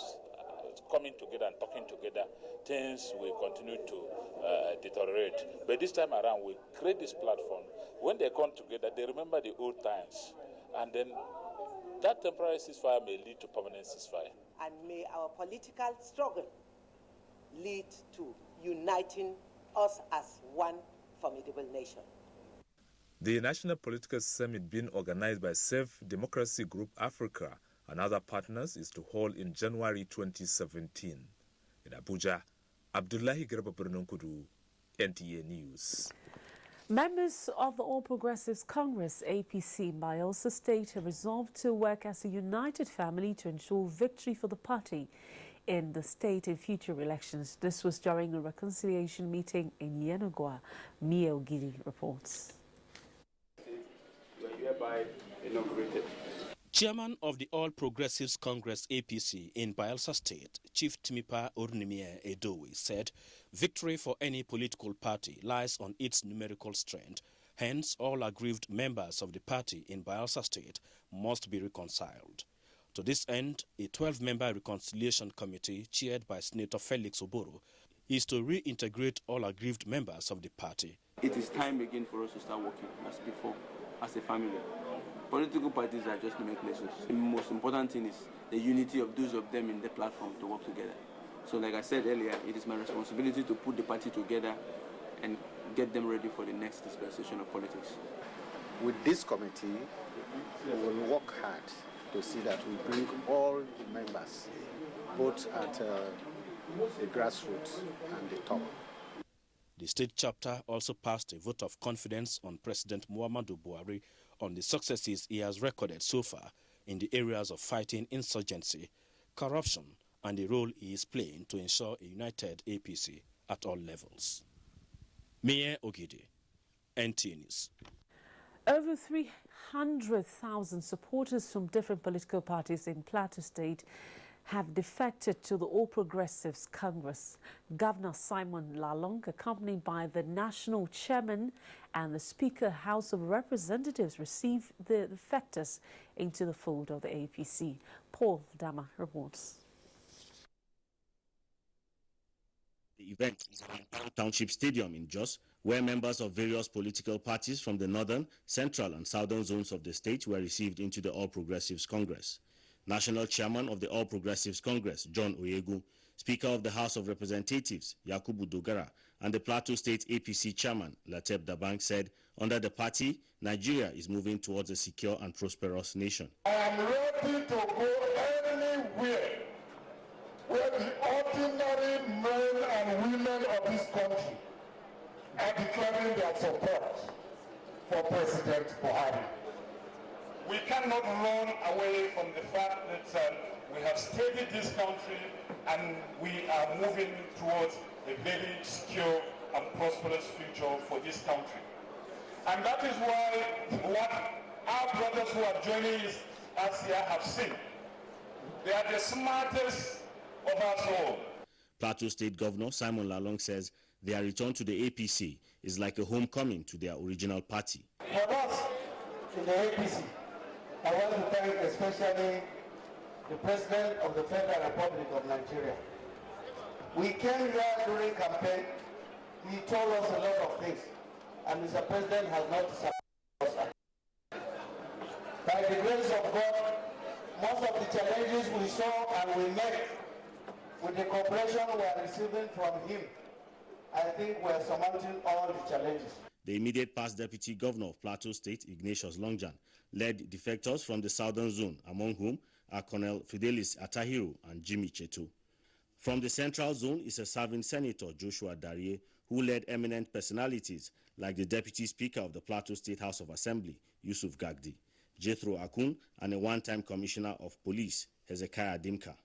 coming together and talking together, things will continue to deteriorate. But this time around, we create this platform. When they come together, they remember the old times. And then that temporary ceasefire may lead to permanent ceasefire. And may our political struggle lead to uniting us as one formidable nation. The National Political Summit, being organized by Safe Democracy Group Africa and other partners, is to hold in January 2017. In Abuja, Abdullahi Garibabadunkudu, NTA News. Members of the All Progressives Congress, APC, in Bayelsa State have resolved to work as a united family to ensure victory for the party in the state in future elections. This was during a reconciliation meeting in Yenogwa. Mia Ogiri reports. Chairman of the All Progressives Congress APC in Bayelsa State, Chief Timipa Ornimie Edowe, said victory for any political party lies on its numerical strength. Hence, all aggrieved members of the party in Bayelsa State must be reconciled. To this end, a 12-member reconciliation committee chaired by Senator Felix Oboro is to reintegrate all aggrieved members of the party. It is time again for us to start working as before, as a family. Political parties are just nomenclatures. The most important thing is the unity of those of them in the platform to work together. So like I said earlier, it is my responsibility to put the party together and get them ready for the next dispensation of politics. With this committee, we will work hard to see that we bring all the members, both at the grassroots and the top. The state chapter also passed a vote of confidence on President Muhammadu Buhari on the successes he has recorded so far in the areas of fighting insurgency, corruption, and the role he is playing to ensure a united APC at all levels. Mayor Ogidi, NTA News. Over 300,000 supporters from different political parties in Plateau State have defected to the All Progressives Congress. Governor Simon Lalong, accompanied by the National Chairman and the Speaker, House of Representatives, received the defectors into the fold of the APC. Paul Dama reports. The event is at Township Stadium in Jos, where members of various political parties from the northern, central and southern zones of the state were received into the All Progressives Congress. National Chairman of the All Progressives Congress, John Oyegu, Speaker of the House of Representatives, Yakubu Dogara, and the Plateau State APC Chairman, Lateb Dabang, said under the party, Nigeria is moving towards a secure and prosperous nation. I am ready to go anywhere where the ordinary men and women of this country are declaring their support for President Buhari. We cannot run away from the fact that we have steadied this country and we are moving towards a very secure and prosperous future for this country. And that is why what our brothers who are joining us here have seen. They are the smartest of us all. Plateau State Governor Simon Lalong says their return to the APC is like a homecoming to their original party. For us in the APC, I want to thank especially the President of the Federal Republic of Nigeria. We came here during campaign. He told us a lot of things, and Mr. President has not disappointed us. By the grace of God, most of the challenges we saw and we met with the cooperation we are receiving from him, I think we are surmounting all the challenges. The immediate past Deputy Governor of Plateau State, Ignatius Longjan, led defectors from the southern zone, among whom are Colonel Fidelis Atahiru and Jimmy Chetu. From the central zone is a serving Senator Joshua Darie, who led eminent personalities like the Deputy Speaker of the Plateau State House of Assembly, Yusuf Gagdi, Jethro Akun, and a one-time Commissioner of Police, Hezekiah Dimka.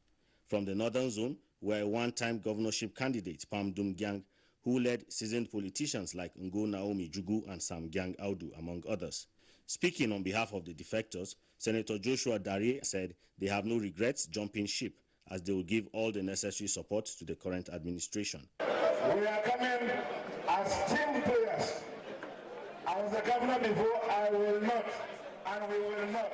From the northern zone were a one-time governorship candidate, Pam Dum Gyang, who led seasoned politicians like Ngo Naomi Jugu and Sam Gyang Audu, among others. Speaking on behalf of the defectors, Senator Joshua Darie said they have no regrets jumping ship, as they will give all the necessary support to the current administration. We are coming as team players. As the governor before, I will not, and we will not,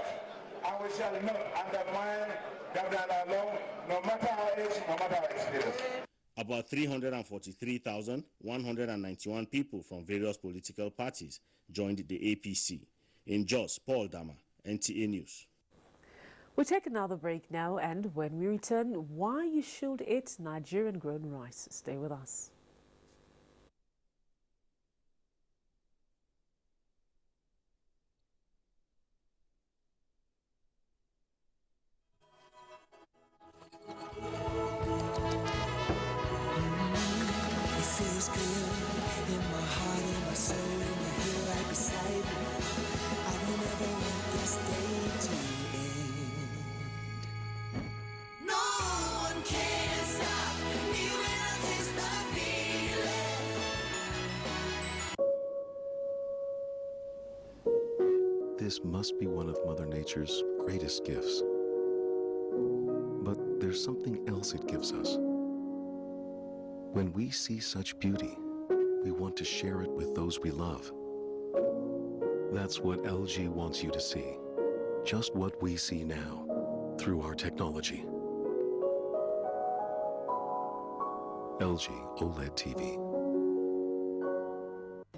and we shall not undermine Governor Lalong, no matter our age, no matter our experience. About 343,191 people from various political parties joined the APC. In Jos, Paul Dama, NTA News. We take another break now, and when we return, why you should eat Nigerian grown rice. Stay with us. This must be one of Mother Nature's greatest gifts. But there's something else it gives us. When we see such beauty, we want to share it with those we love. That's what LG wants you to see. Just what we see now, through our technology. LG OLED TV.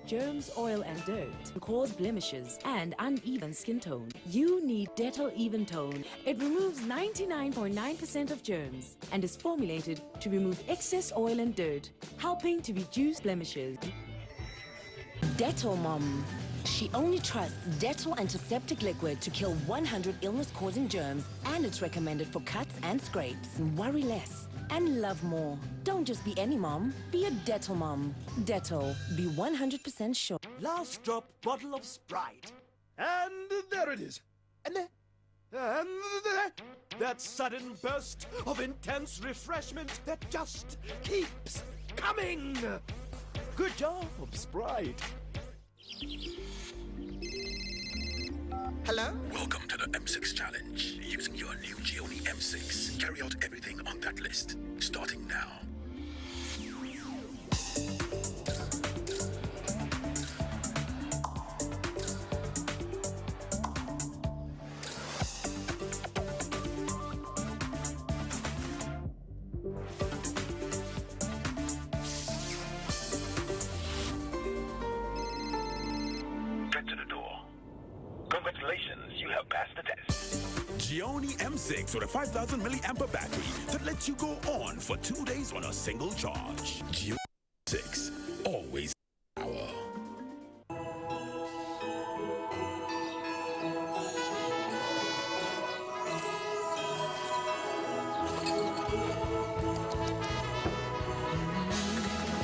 Germs, oil, and dirt cause blemishes and uneven skin tone. You need Dettol Even Tone. It removes 99.9% of germs and is formulated to remove excess oil and dirt, helping to reduce blemishes. Dettol Mom. She only trusts Dettol Antiseptic Liquid to kill 100 illness-causing germs, and it's recommended for cuts and scrapes. Worry less and love more. Don't just be any mom, be a Dettol mom. Dettol, be 100% sure. Last drop bottle of Sprite. And there it is. And there. And there. That sudden burst of intense refreshment that just keeps coming. Good job, Sprite. Hello? Welcome to the M6 Challenge. Using your new Gioni M6, carry out everything on that list. Starting now. Get to the door. Congratulations, you have passed the test. Gioni M6 with a 5,000 milliampere battery that lets you go on for 2 days on a single charge. Gioni M6, always power.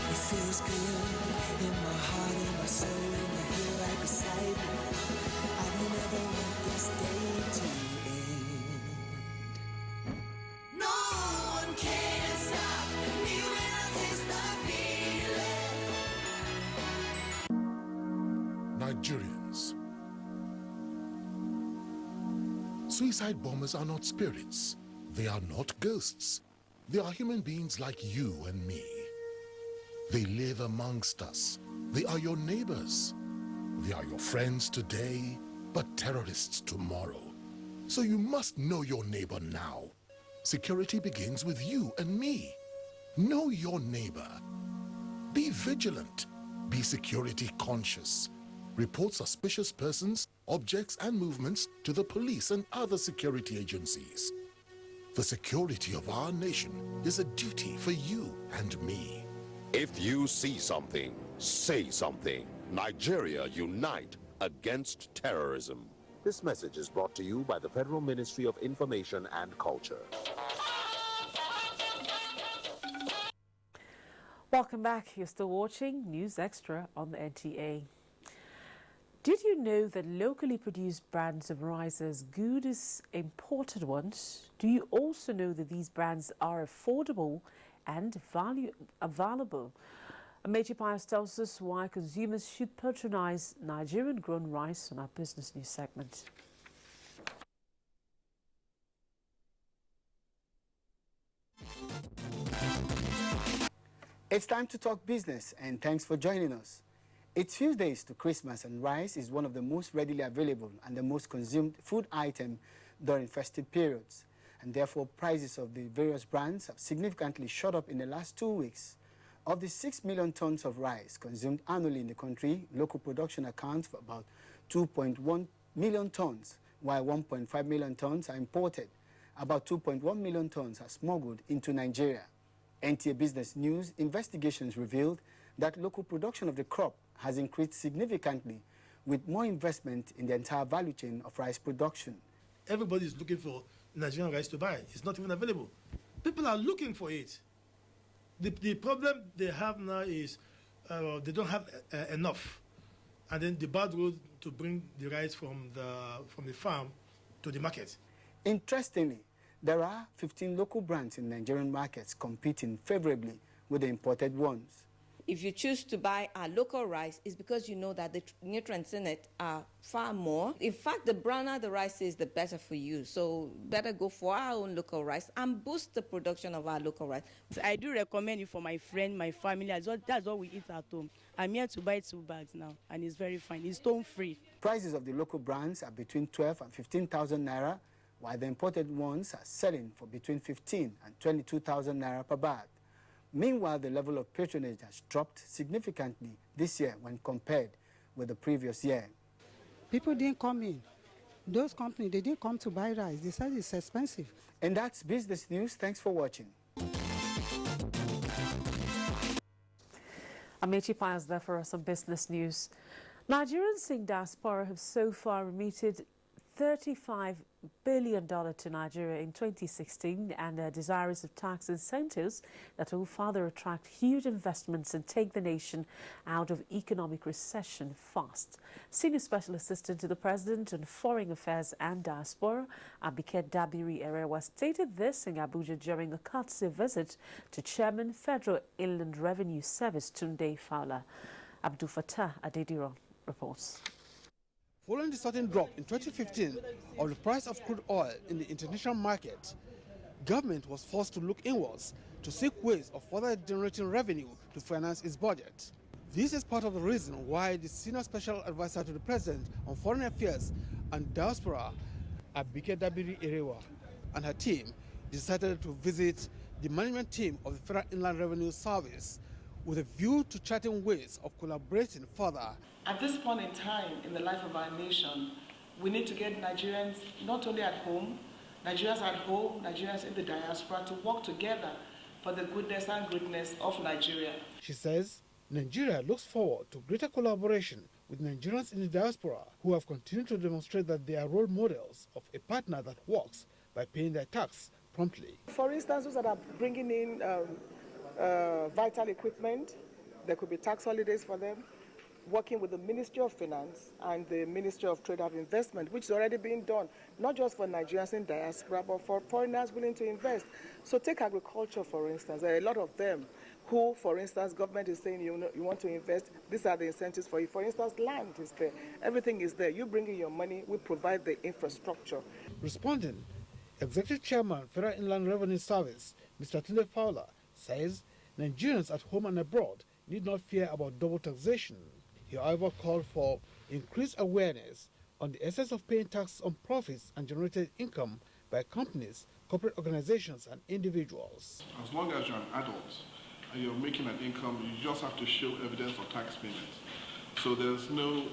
It feels good in my heart, in my soul, when you're here right beside me. I will never want this day to end. No one can stop me when I taste the feeling. Nigerians. Suicide bombers are not spirits. They are not ghosts. They are human beings like you and me. They live amongst us. They are your neighbors. They are your friends today, but terrorists tomorrow. So you must know your neighbor now. Security begins with you and me. Know your neighbor. Be vigilant. Be security conscious. Report suspicious persons, objects, and movements to the police and other security agencies. The security of our nation is a duty for you and me. If you see something, say something. Nigeria, unite against terrorism. This message is brought to you by the Federal Ministry of Information and Culture. Welcome back. You're still watching News Extra on the NTA. Did you know that locally produced brands of rice are as good as imported ones? Do you also know that these brands are affordable and available? Amechi Pius tells us why consumers should patronize Nigerian-grown rice on our business news segment. It's time to talk business, and thanks for joining us. It's few days to Christmas, and rice is one of the most readily available and the most consumed food item during festive periods. And therefore, prices of the various brands have significantly shot up in the last 2 weeks. Of the 6 million tons of rice consumed annually in the country, local production accounts for about 2.1 million tons, while 1.5 million tons are imported. About 2.1 million tons are smuggled into Nigeria. NTA Business News investigations revealed that local production of the crop has increased significantly, with more investment in the entire value chain of rice production. Everybody is looking for Nigerian rice to buy. It's not even available. People are looking for it. The problem they have now is they don't have enough, and then the bad road to bring the rice from the farm to the market. Interestingly, there are 15 local brands in Nigerian markets competing favorably with the imported ones. If you choose to buy our local rice, it's because you know that the nutrients in it are far more. In fact, the browner the rice is, the better for you. So better go for our own local rice and boost the production of our local rice. I do recommend it for my friend, my family. That's what we eat at home. I'm here to buy 2 bags now, and it's very fine. It's stone-free. Prices of the local brands are between 12 and 15,000 naira, while the imported ones are selling for between 15 and 22,000 naira per bag. Meanwhile, the level of patronage has dropped significantly this year when compared with the previous year. People didn't come in. Those companies, they didn't come to buy rice. They said it's expensive. And that's business news. Thanks for watching. Amechi Pius there for us on business news. Nigerians in diaspora have so far remitted $35 billion to Nigeria in 2016 and are desirous of tax incentives that will further attract huge investments and take the nation out of economic recession fast. Senior Special Assistant to the President on Foreign Affairs and Diaspora, Abike Dabiri-Erewa, stated this in Abuja during a courtesy visit to Chairman Federal Inland Revenue Service Tunde Fowler. Abdul Fattah Adediran reports. Following the sudden drop in 2015 of the price of crude oil in the international market, government was forced to look inwards to seek ways of further generating revenue to finance its budget. This is part of the reason why the Senior Special Advisor to the President on Foreign Affairs and Diaspora, Abike Dabiri-Erewa, and her team decided to visit the management team of the Federal Inland Revenue Service with a view to charting ways of collaborating further. At this point in time in the life of our nation, we need to get Nigerians not only at home, Nigerians at home, Nigerians in the diaspora to work together for the goodness and greatness of Nigeria. She says Nigeria looks forward to greater collaboration with Nigerians in the diaspora who have continued to demonstrate that they are role models of a partner that works by paying their tax promptly. For instance, those that are bringing in vital equipment, there could be tax holidays for them, working with the Ministry of Finance and the Ministry of Trade and Investment, which is already being done, not just for Nigerians in diaspora, but for foreigners willing to invest. So take agriculture, for instance. There are a lot of them who, for instance, government is saying, you want to invest, these are the incentives for you. For instance, land is there. Everything is there. You bring in your money, we provide the infrastructure. Responding, Executive Chairman, Federal Inland Revenue Service, Mr. Tunde Fowler, says Nigerians at home and abroad need not fear about double taxation. He, however, called for increased awareness on the essence of paying tax on profits and generated income by companies, corporate organizations, and individuals. As long as you're an adult and you're making an income, you just have to show evidence of tax payment. So there's no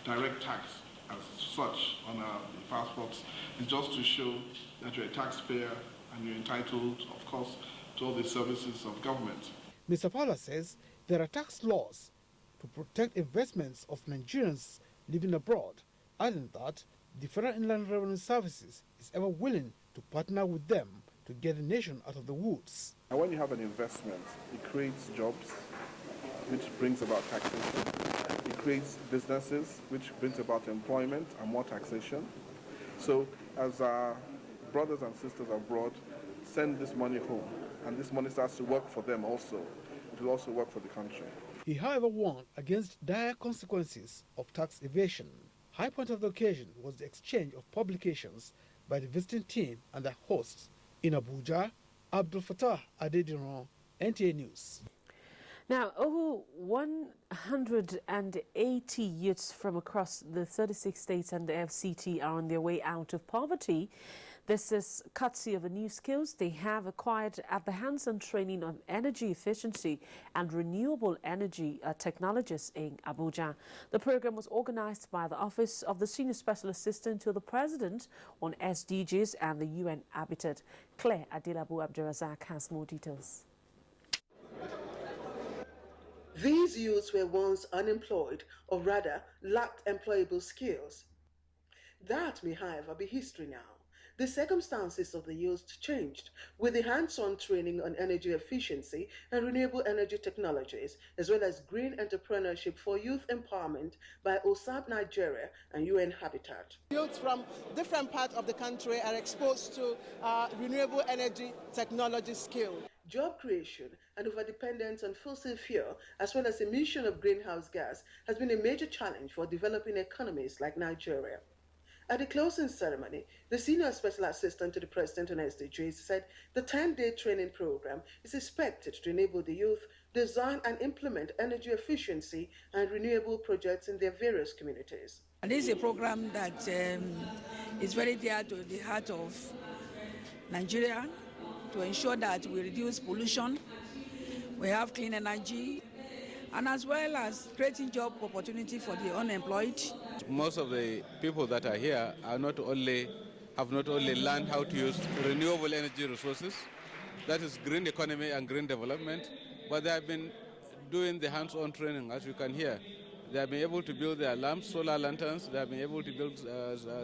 direct tax as such on our passports. It's just to show that you're a taxpayer and you're entitled, of course, to all the services of government. Mr. Fowler says there are tax laws to protect investments of Nigerians living abroad, adding that the Federal Inland Revenue Services is ever willing to partner with them to get the nation out of the woods. And when you have an investment, it creates jobs, which brings about taxation. It creates businesses, which brings about employment and more taxation. So as our brothers and sisters abroad send this money home, and this money starts to work for them also, it will also work for the country. He, however, warned against dire consequences of tax evasion. High point of the occasion was the exchange of publications by the visiting team and their hosts. In Abuja, Abdul Fattah Adediran, NTA News. Now, over 180 youths from across the 36 states and the FCT are on their way out of poverty. This is courtesy of the new skills they have acquired at the hands-on training on energy efficiency and renewable energy technologies in Abuja. The program was organized by the Office of the Senior Special Assistant to the President on SDGs and the UN Habitat. Claire Adilabu Abdurazak has more details. These youths were once unemployed, or rather lacked employable skills. That may, however, be history now. The circumstances of the youth changed with the hands-on training on energy efficiency and renewable energy technologies, as well as green entrepreneurship for youth empowerment by OSAP Nigeria and UN Habitat. Youth from different parts of the country are exposed to renewable energy technology skills. Job creation and overdependence on fossil fuel, as well as emission of greenhouse gas, has been a major challenge for developing economies like Nigeria. At the closing ceremony, the Senior Special Assistant to the President on SDGs said the 10-day training program is expected to enable the youth design and implement energy efficiency and renewable projects in their various communities. And this is a program that is very dear to the heart of Nigeria, to ensure that we reduce pollution, we have clean energy, and as well as creating job opportunity for the unemployed. Most of the people that are here have not only learned how to use renewable energy resources, that is green economy and green development, but they have been doing the hands-on training, as you can hear, They have been able to build their lamps, solar lanterns. They have been able to build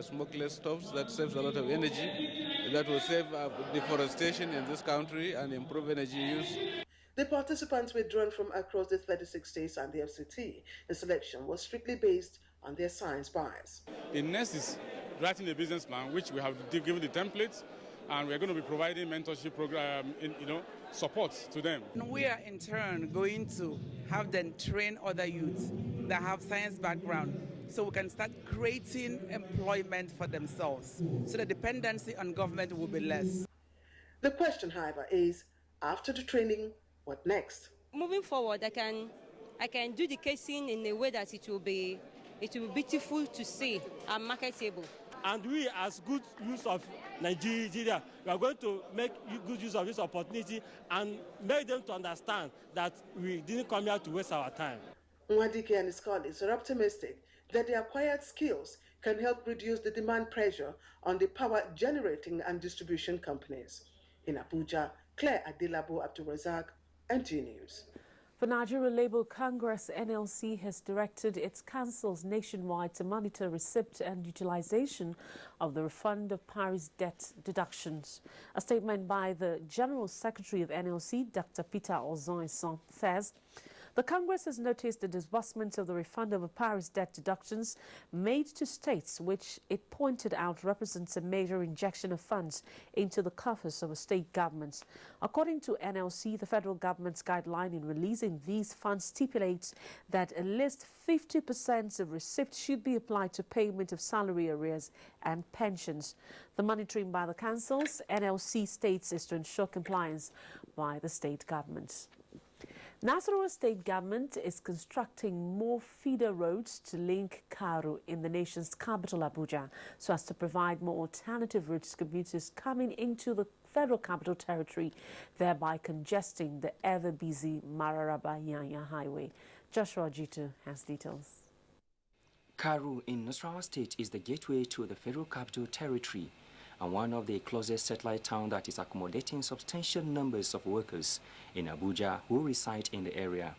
smokeless stoves that saves a lot of energy. That will save deforestation in this country and improve energy use. The participants were drawn from across the 36 states and the FCT. The selection was strictly based on their science bias. The next is writing a business plan, which we have given the templates, and we're going to be providing mentorship program, support to them. We are in turn going to have them train other youths that have science background, so we can start creating employment for themselves, so the dependency on government will be less. The question, however, is after the training, what next? Moving forward, I can do the casing in a way that it will be beautiful to see and marketable. And we, as good use of Nigeria, we are going to make good use of this opportunity and make them to understand that we didn't come here to waste our time. Nwadike and his colleagues are optimistic that the acquired skills can help reduce the demand pressure on the power generating and distribution companies. In Abuja, Claire Adelabo Abdulrazak, NTA News. The Nigeria Labour Congress (NLC) has directed its councils nationwide to monitor receipt and utilization of the refund of Paris debt deductions. A statement by the General Secretary of NLC, Dr. Peter Ozon-Esan, says the Congress has noticed the disbursement of the refund of Paris debt deductions made to states, which it pointed out represents a major injection of funds into the coffers of a state government. According to NLC, the federal government's guideline in releasing these funds stipulates that at least 50% of receipts should be applied to payment of salary arrears and pensions. The monitoring by the councils, NLC states, is to ensure compliance by the state governments. Nasarawa State Government is constructing more feeder roads to link Karu in the nation's capital, Abuja, so as to provide more alternative routes to commuters coming into the Federal Capital Territory, thereby congesting the ever-busy Mararaba-Yanya Highway. Joshua Jitu has details. Karu in Nasarawa State is the gateway to the Federal Capital Territory and one of the closest satellite towns that is accommodating substantial numbers of workers in Abuja who reside in the area.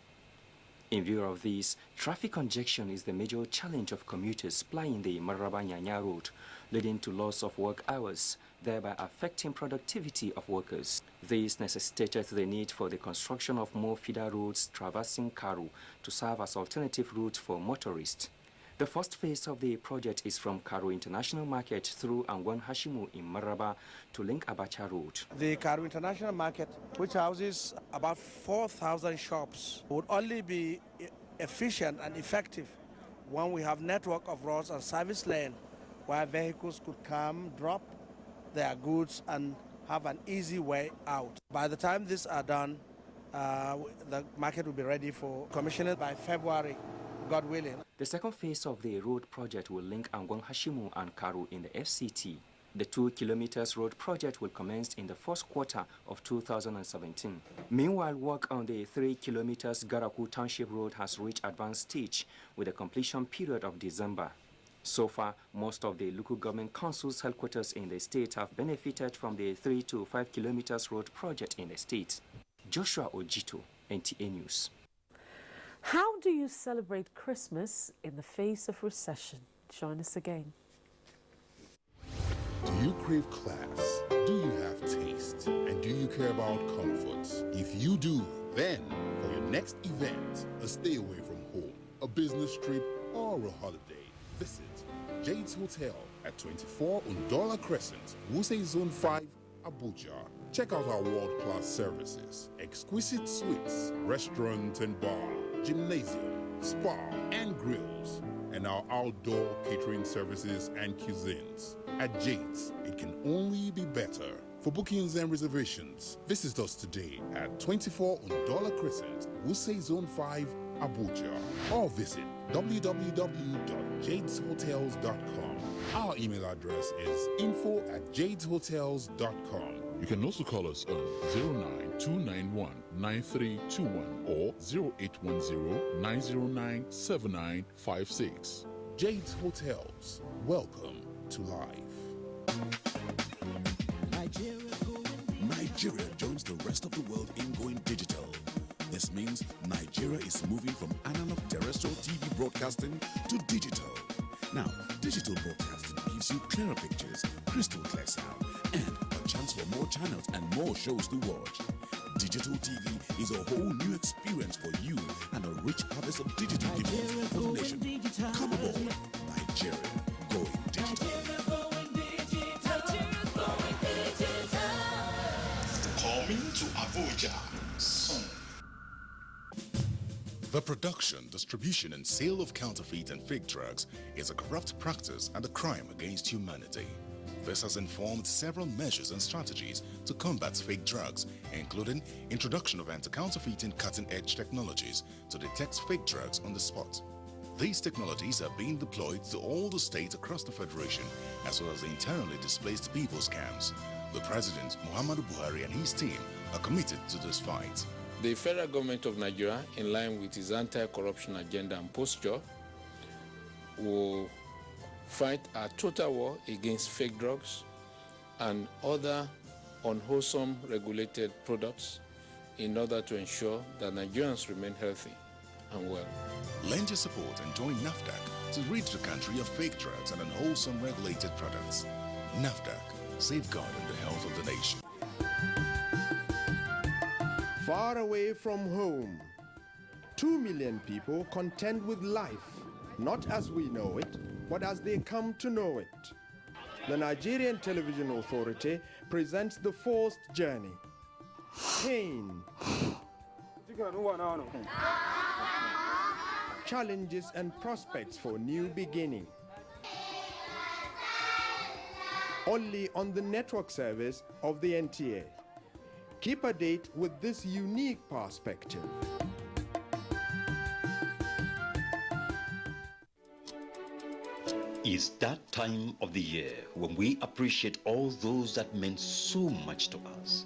In view of this, traffic congestion is the major challenge of commuters plying the Mararaba-Nyanya road, leading to loss of work hours, thereby affecting productivity of workers. This necessitated the need for the construction of more feeder roads traversing Karu to serve as alternative routes for motorists. The first phase of the project is from Karu International Market through Angwan Hashimu in Maraba to link Abacha Road. The Karu International Market, which houses about 4,000 shops, would only be efficient and effective when we have network of roads and service lane where vehicles could come, drop their goods and have an easy way out. By the time these are done, the market will be ready for commissioning by February, God willing. The second phase of the road project will link Angwan Hashimu and Karu in the FCT. The 2 kilometers road project will commence in the first quarter of 2017. Meanwhile, work on the 3 kilometers Garaku Township Road has reached advanced stage with a completion period of December. So far, most of the local government councils' headquarters in the state have benefited from the 3 to 5 kilometers road project in the state. Joshua Ojito, NTA News. How do you celebrate Christmas in the face of recession? Join us again. Do you crave class? Do you have taste? And do you care about comfort? If you do, then for your next event, a stay away from home, a business trip, or a holiday, visit Jade's Hotel at 24 Undola Crescent, Wuse Zone 5, Abuja. Check out our world-class services, exquisite suites, restaurant and bar, gymnasium, spa and grills, and our outdoor catering services and cuisines. At Jade's, it can only be better. For bookings and reservations, visit us today at 24 Undola Crescent, Wuse Zone 5, Abuja, or visit www.jadeshotels.com. Our email address is info@jadeshotels.com. You can also call us on 09291-9321 or 0810-909-7956. Jade's Hotels. Welcome to life. Nigeria joins the rest of the world in going digital. This means Nigeria is moving from analog terrestrial TV broadcasting to digital. Now, digital broadcasting gives you clearer pictures, crystal clear sound, and a chance for more channels and more shows to watch. Digital TV is a whole new experience for you and a rich harvest of digital dividends for the nation. Come aboard, Nigeria going digital. Coming to Abuja soon. The production, distribution, and sale of counterfeit and fake drugs is a corrupt practice and a crime against humanity. This has informed several measures and strategies to combat fake drugs, including introduction of anti-counterfeiting cutting-edge technologies to detect fake drugs on the spot. These technologies are being deployed to all the states across the Federation, as well as the internally displaced people's camps. The President, Muhammadu Buhari, and his team are committed to this fight. The federal government of Nigeria, in line with its anti-corruption agenda and posture, will fight a total war against fake drugs and other unwholesome regulated products in order to ensure that Nigerians remain healthy and well. Lend your support and join NAFDAC to rid the country of fake drugs and unwholesome regulated products. NAFDAC, safeguarding the health of the nation. Far away from home, 2 million people contend with life, not as we know it, but as they come to know it. The Nigerian Television Authority presents the forced journey. Pain. Challenges and prospects for new beginning. Only on the network service of the NTA. Keep a date with this unique perspective. It's that time of the year when we appreciate all those that meant so much to us.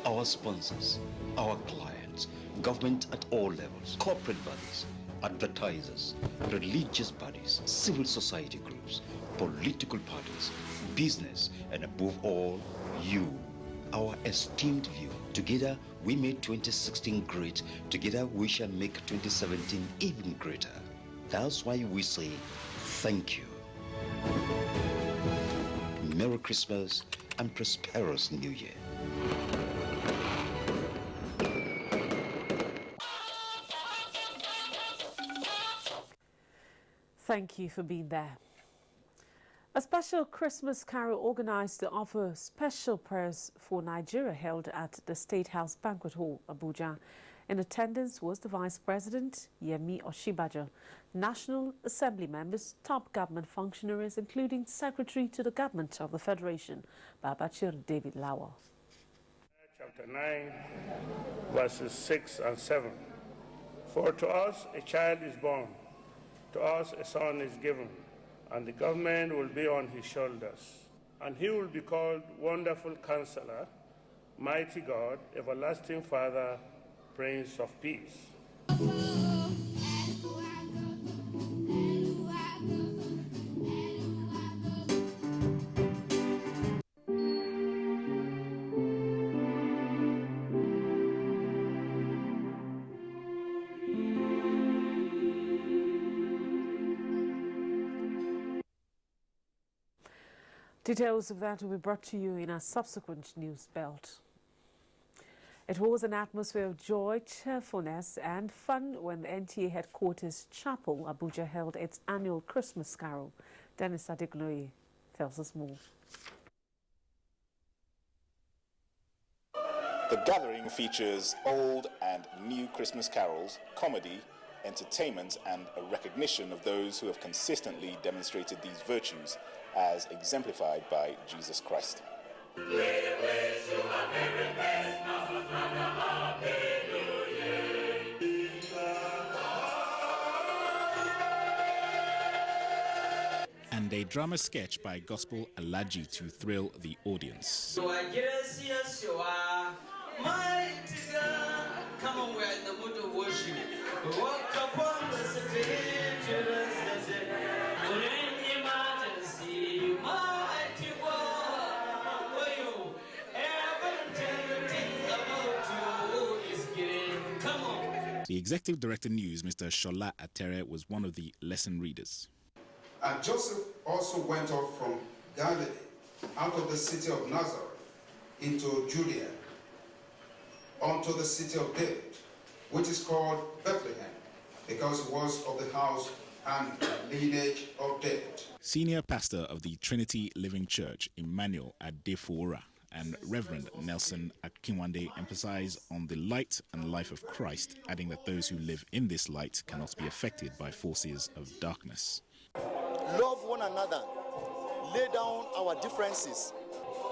Our sponsors, our clients, government at all levels, corporate bodies, advertisers, religious bodies, civil society groups, political parties, business, and above all, you, our esteemed viewer. Together, we made 2016 great. Together, we shall make 2017 even greater. That's why we say thank you. Merry Christmas and prosperous New Year. Thank you for being there. A special Christmas carol organized to offer special prayers for Nigeria held at the State House Banquet Hall, Abuja. In attendance was the Vice President, Yemi Oshibajo, National Assembly members, top government functionaries, including Secretary to the Government of the Federation, Babachir David Lawal. Chapter 9, verses 6 and 7. For to us a child is born, to us a son is given, and the government will be on his shoulders. And he will be called Wonderful Counselor, Mighty God, Everlasting Father, Prince of Peace. Details of that will be brought to you in our subsequent news belt. It was an atmosphere of joy, cheerfulness and fun when the NTA headquarters chapel, Abuja, held its annual Christmas carol. Dennis Adignoye tells us more. The gathering features old and new Christmas carols, comedy, entertainment and a recognition of those who have consistently demonstrated these virtues as exemplified by Jesus Christ. And a drama sketch by Gospel Alaji to thrill the audience. Mighty God, come on, we're in the mood of worship. We walk upon the city, children's desert. In your majesty, mighty God, for you, everything about you is great. The Executive Director News, Mr. Shola Atere, was one of the lesson readers. And Joseph also went off from Galilee, out of the city of Nazareth, into Judea, unto the city of David, which is called Bethlehem, because he was of the house and lineage of David. Senior pastor of the Trinity Living Church, Emmanuel Adefora, and Reverend Nelson Akinwande emphasize on the light and life of Christ, adding that those who live in this light cannot be affected by forces of darkness. Love one another, lay down our differences,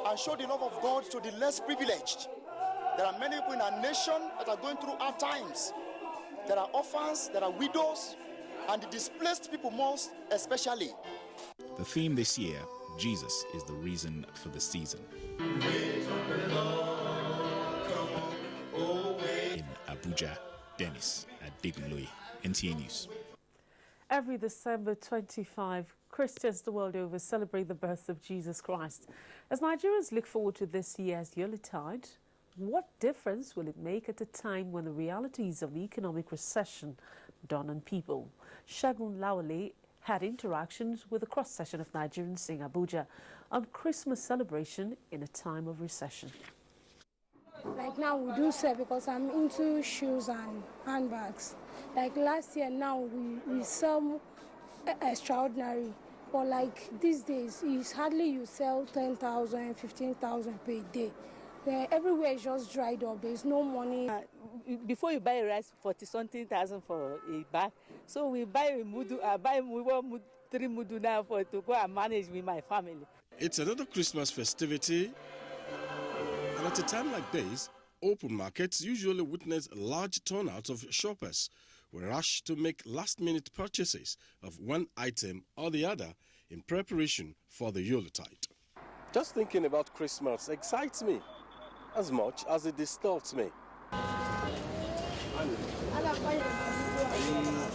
and show the love of God to the less privileged. There are many people in our nation that are going through hard times. There are orphans, there are widows, and the displaced people most especially. The theme this year, Jesus is the reason for the season. In Abuja, Dennis Adegunloye, NTA News. Every December 25, Christians the world over celebrate the birth of Jesus Christ. As Nigerians look forward to this year's Yuletide, what difference will it make at a time when the realities of the economic recession dawn on people? Segun Lawale had interactions with a cross-section of Nigerians in Abuja on Christmas celebration in a time of recession. Like now we do sell because I'm into shoes and handbags. Like last year now we sell extraordinary. But like these days, it's hardly you sell 10,000, 15,000 per day. Everywhere is just dried up. There's no money. Before you buy rice, 40-something thousand for a bag. So we buy a mudu. I buy 3 mudu now to go and manage with my family. It's another Christmas festivity, and at a time like this, open markets usually witness a large turnout of shoppers who rush to make last-minute purchases of one item or the other in preparation for the Yuletide. Just thinking about Christmas excites me as much as it distorts me.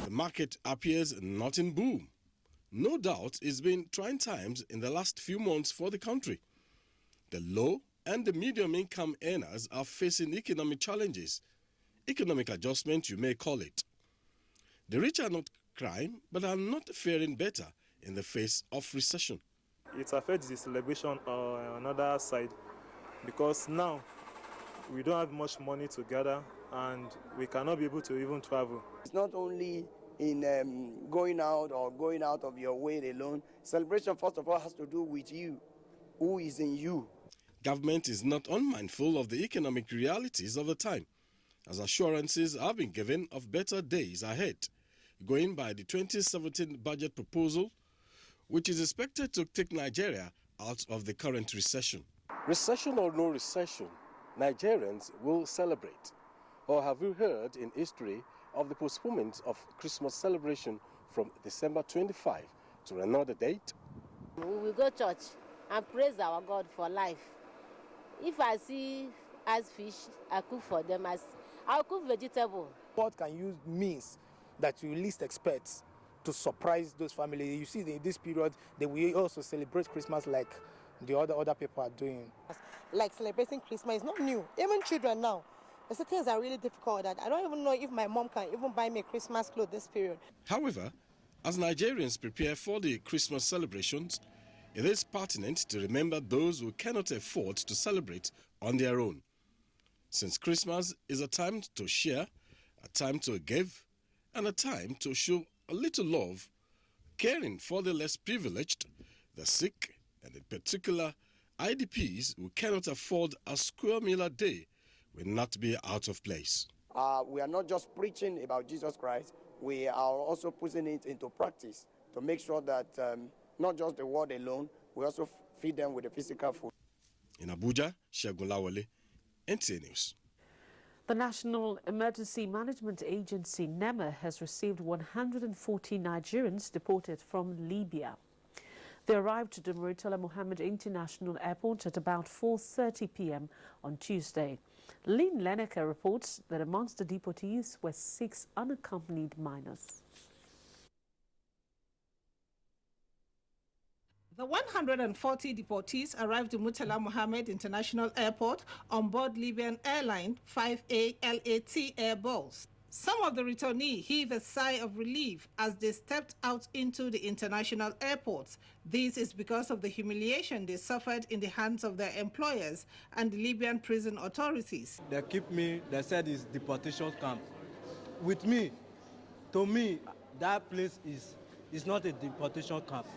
The market appears not in boom. No doubt it's been trying times in the last few months for the country. The low and the medium income earners are facing economic challenges. Economic adjustment, you may call it. The rich are not crying, but are not faring better in the face of recession. It affects the celebration on another side because now we don't have much money to gather and we cannot be able to even travel. It's not only in going out or going out of your way alone. Celebration, first of all, has to do with you, who is in you. Government is not unmindful of the economic realities of the time, as assurances have been given of better days ahead, going by the 2017 budget proposal, which is expected to take Nigeria out of the current recession. Recession or no recession, Nigerians will celebrate. Or have you heard in history of the postponement of Christmas celebration from December 25 to another date? We will go to church and praise our God for life. If I see as fish, I cook for them. I'll cook vegetable. What can you means that you least expect to surprise those families? You see, in this period, they will also celebrate Christmas like the other people are doing. Like celebrating Christmas is not new. Even children now, there's certain things are really difficult. That I don't even know if my mom can even buy me a Christmas clothes this period. However, as Nigerians prepare for the Christmas celebrations, it is pertinent to remember those who cannot afford to celebrate on their own. Since Christmas is a time to share, a time to give, and a time to show a little love, caring for the less privileged, the sick, and in particular, IDPs who cannot afford a square meal a day will not be out of place. We are not just preaching about Jesus Christ, we are also putting it into practice to make sure that not just the word alone, we also feed them with the physical food. In Abuja, Segun Lawale, NTA News. The National Emergency Management Agency, NEMA, has received 140 Nigerians deported from Libya. They arrived at the Murtala Mohammed International Airport at about 4:30 p.m. on Tuesday. Lynn Leneke reports that amongst the deportees were 6 unaccompanied minors. The 140 deportees arrived at Murtala Mohammed International Airport on board Libyan airline 5A LAT Airbus. Some of the returnees heave a sigh of relief as they stepped out into the international airports. This is because of the humiliation they suffered in the hands of their employers and the Libyan prison authorities. They keep me, they said it's deportation camp. With me, to me, that place is not a deportation camp.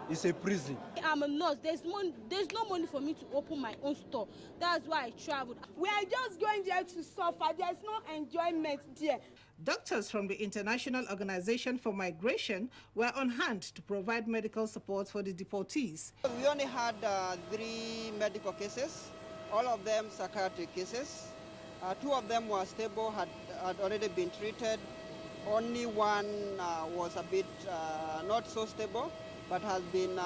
It's a prison. I'm a nurse. There's no money for me to open my own store. That's why I traveled. We are just going there to suffer. There's no enjoyment there. Doctors from the International Organization for Migration were on hand to provide medical support for the deportees. We only had 3 medical cases, all of them psychiatric cases. 2 of them were stable, had already been treated. Only one was a bit not so stable, but has been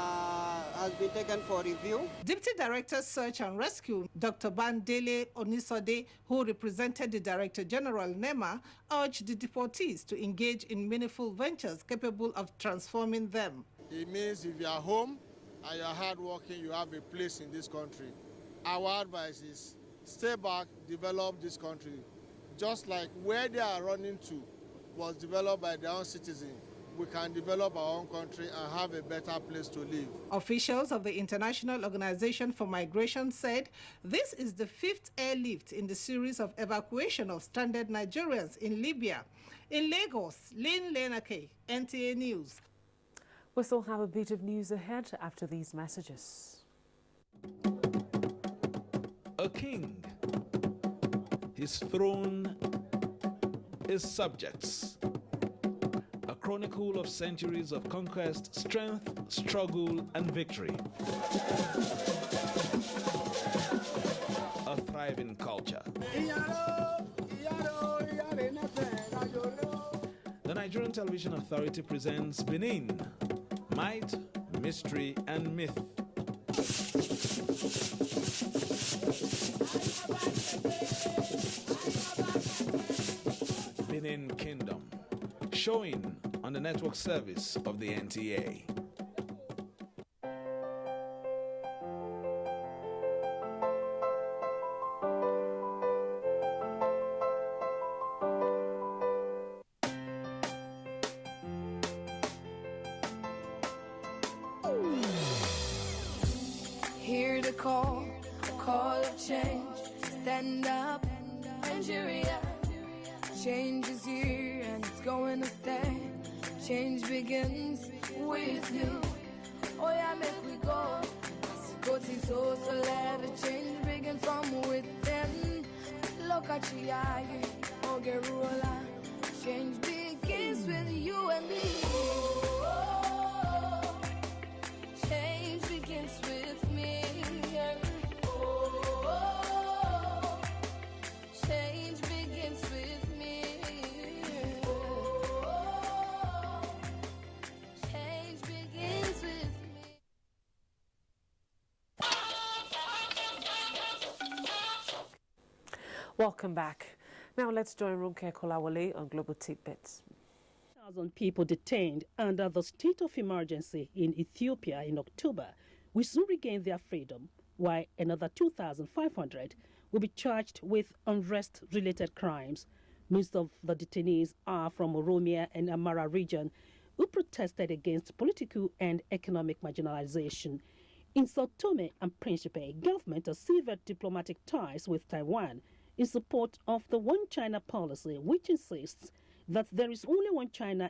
taken for review. Deputy Director Search and Rescue, Dr. Bandele Onisode, who represented the Director General NEMA, urged the deportees to engage in meaningful ventures capable of transforming them. It means if you are home and you are hardworking, you have a place in this country. Our advice is stay back, develop this country. Just like where they are running to was developed by their own citizens, we can develop our own country and have a better place to live. Officials of the International Organization for Migration said this is the 5th airlift in the series of evacuation of stranded Nigerians in Libya. In Lagos, Lynn Lenake, NTA News. We'll still have a bit of news ahead after these messages. A king, his throne, his subjects. A chronicle of centuries of conquest, strength, struggle, and victory. A thriving culture. The Nigerian Television Authority presents Benin, Might, Mystery, and Myth. Benin Kingdom, showing on the network service of the NTA. Hear the call of change. Stand up, Nigeria. Change is here and it's going to stay. Change begins with you. Oh yeah, make we go. Go to so let the change begin from within. Look at you, oh Gerula. Change begins with you and me. Change begins with me. Change begins with me. Change begins with me. Welcome back. Now let's join Runke Kolawole on Global Tidbits. 1,000 people detained under the state of emergency in Ethiopia in October will soon regain their freedom, while another 2,500 will be charged with unrest-related crimes. Most of the detainees are from Oromia and Amara region, who protested against political and economic marginalization. In Sao Tome and Principe, government has severed diplomatic ties with Taiwan in support of the One China policy, which insists that there is only one China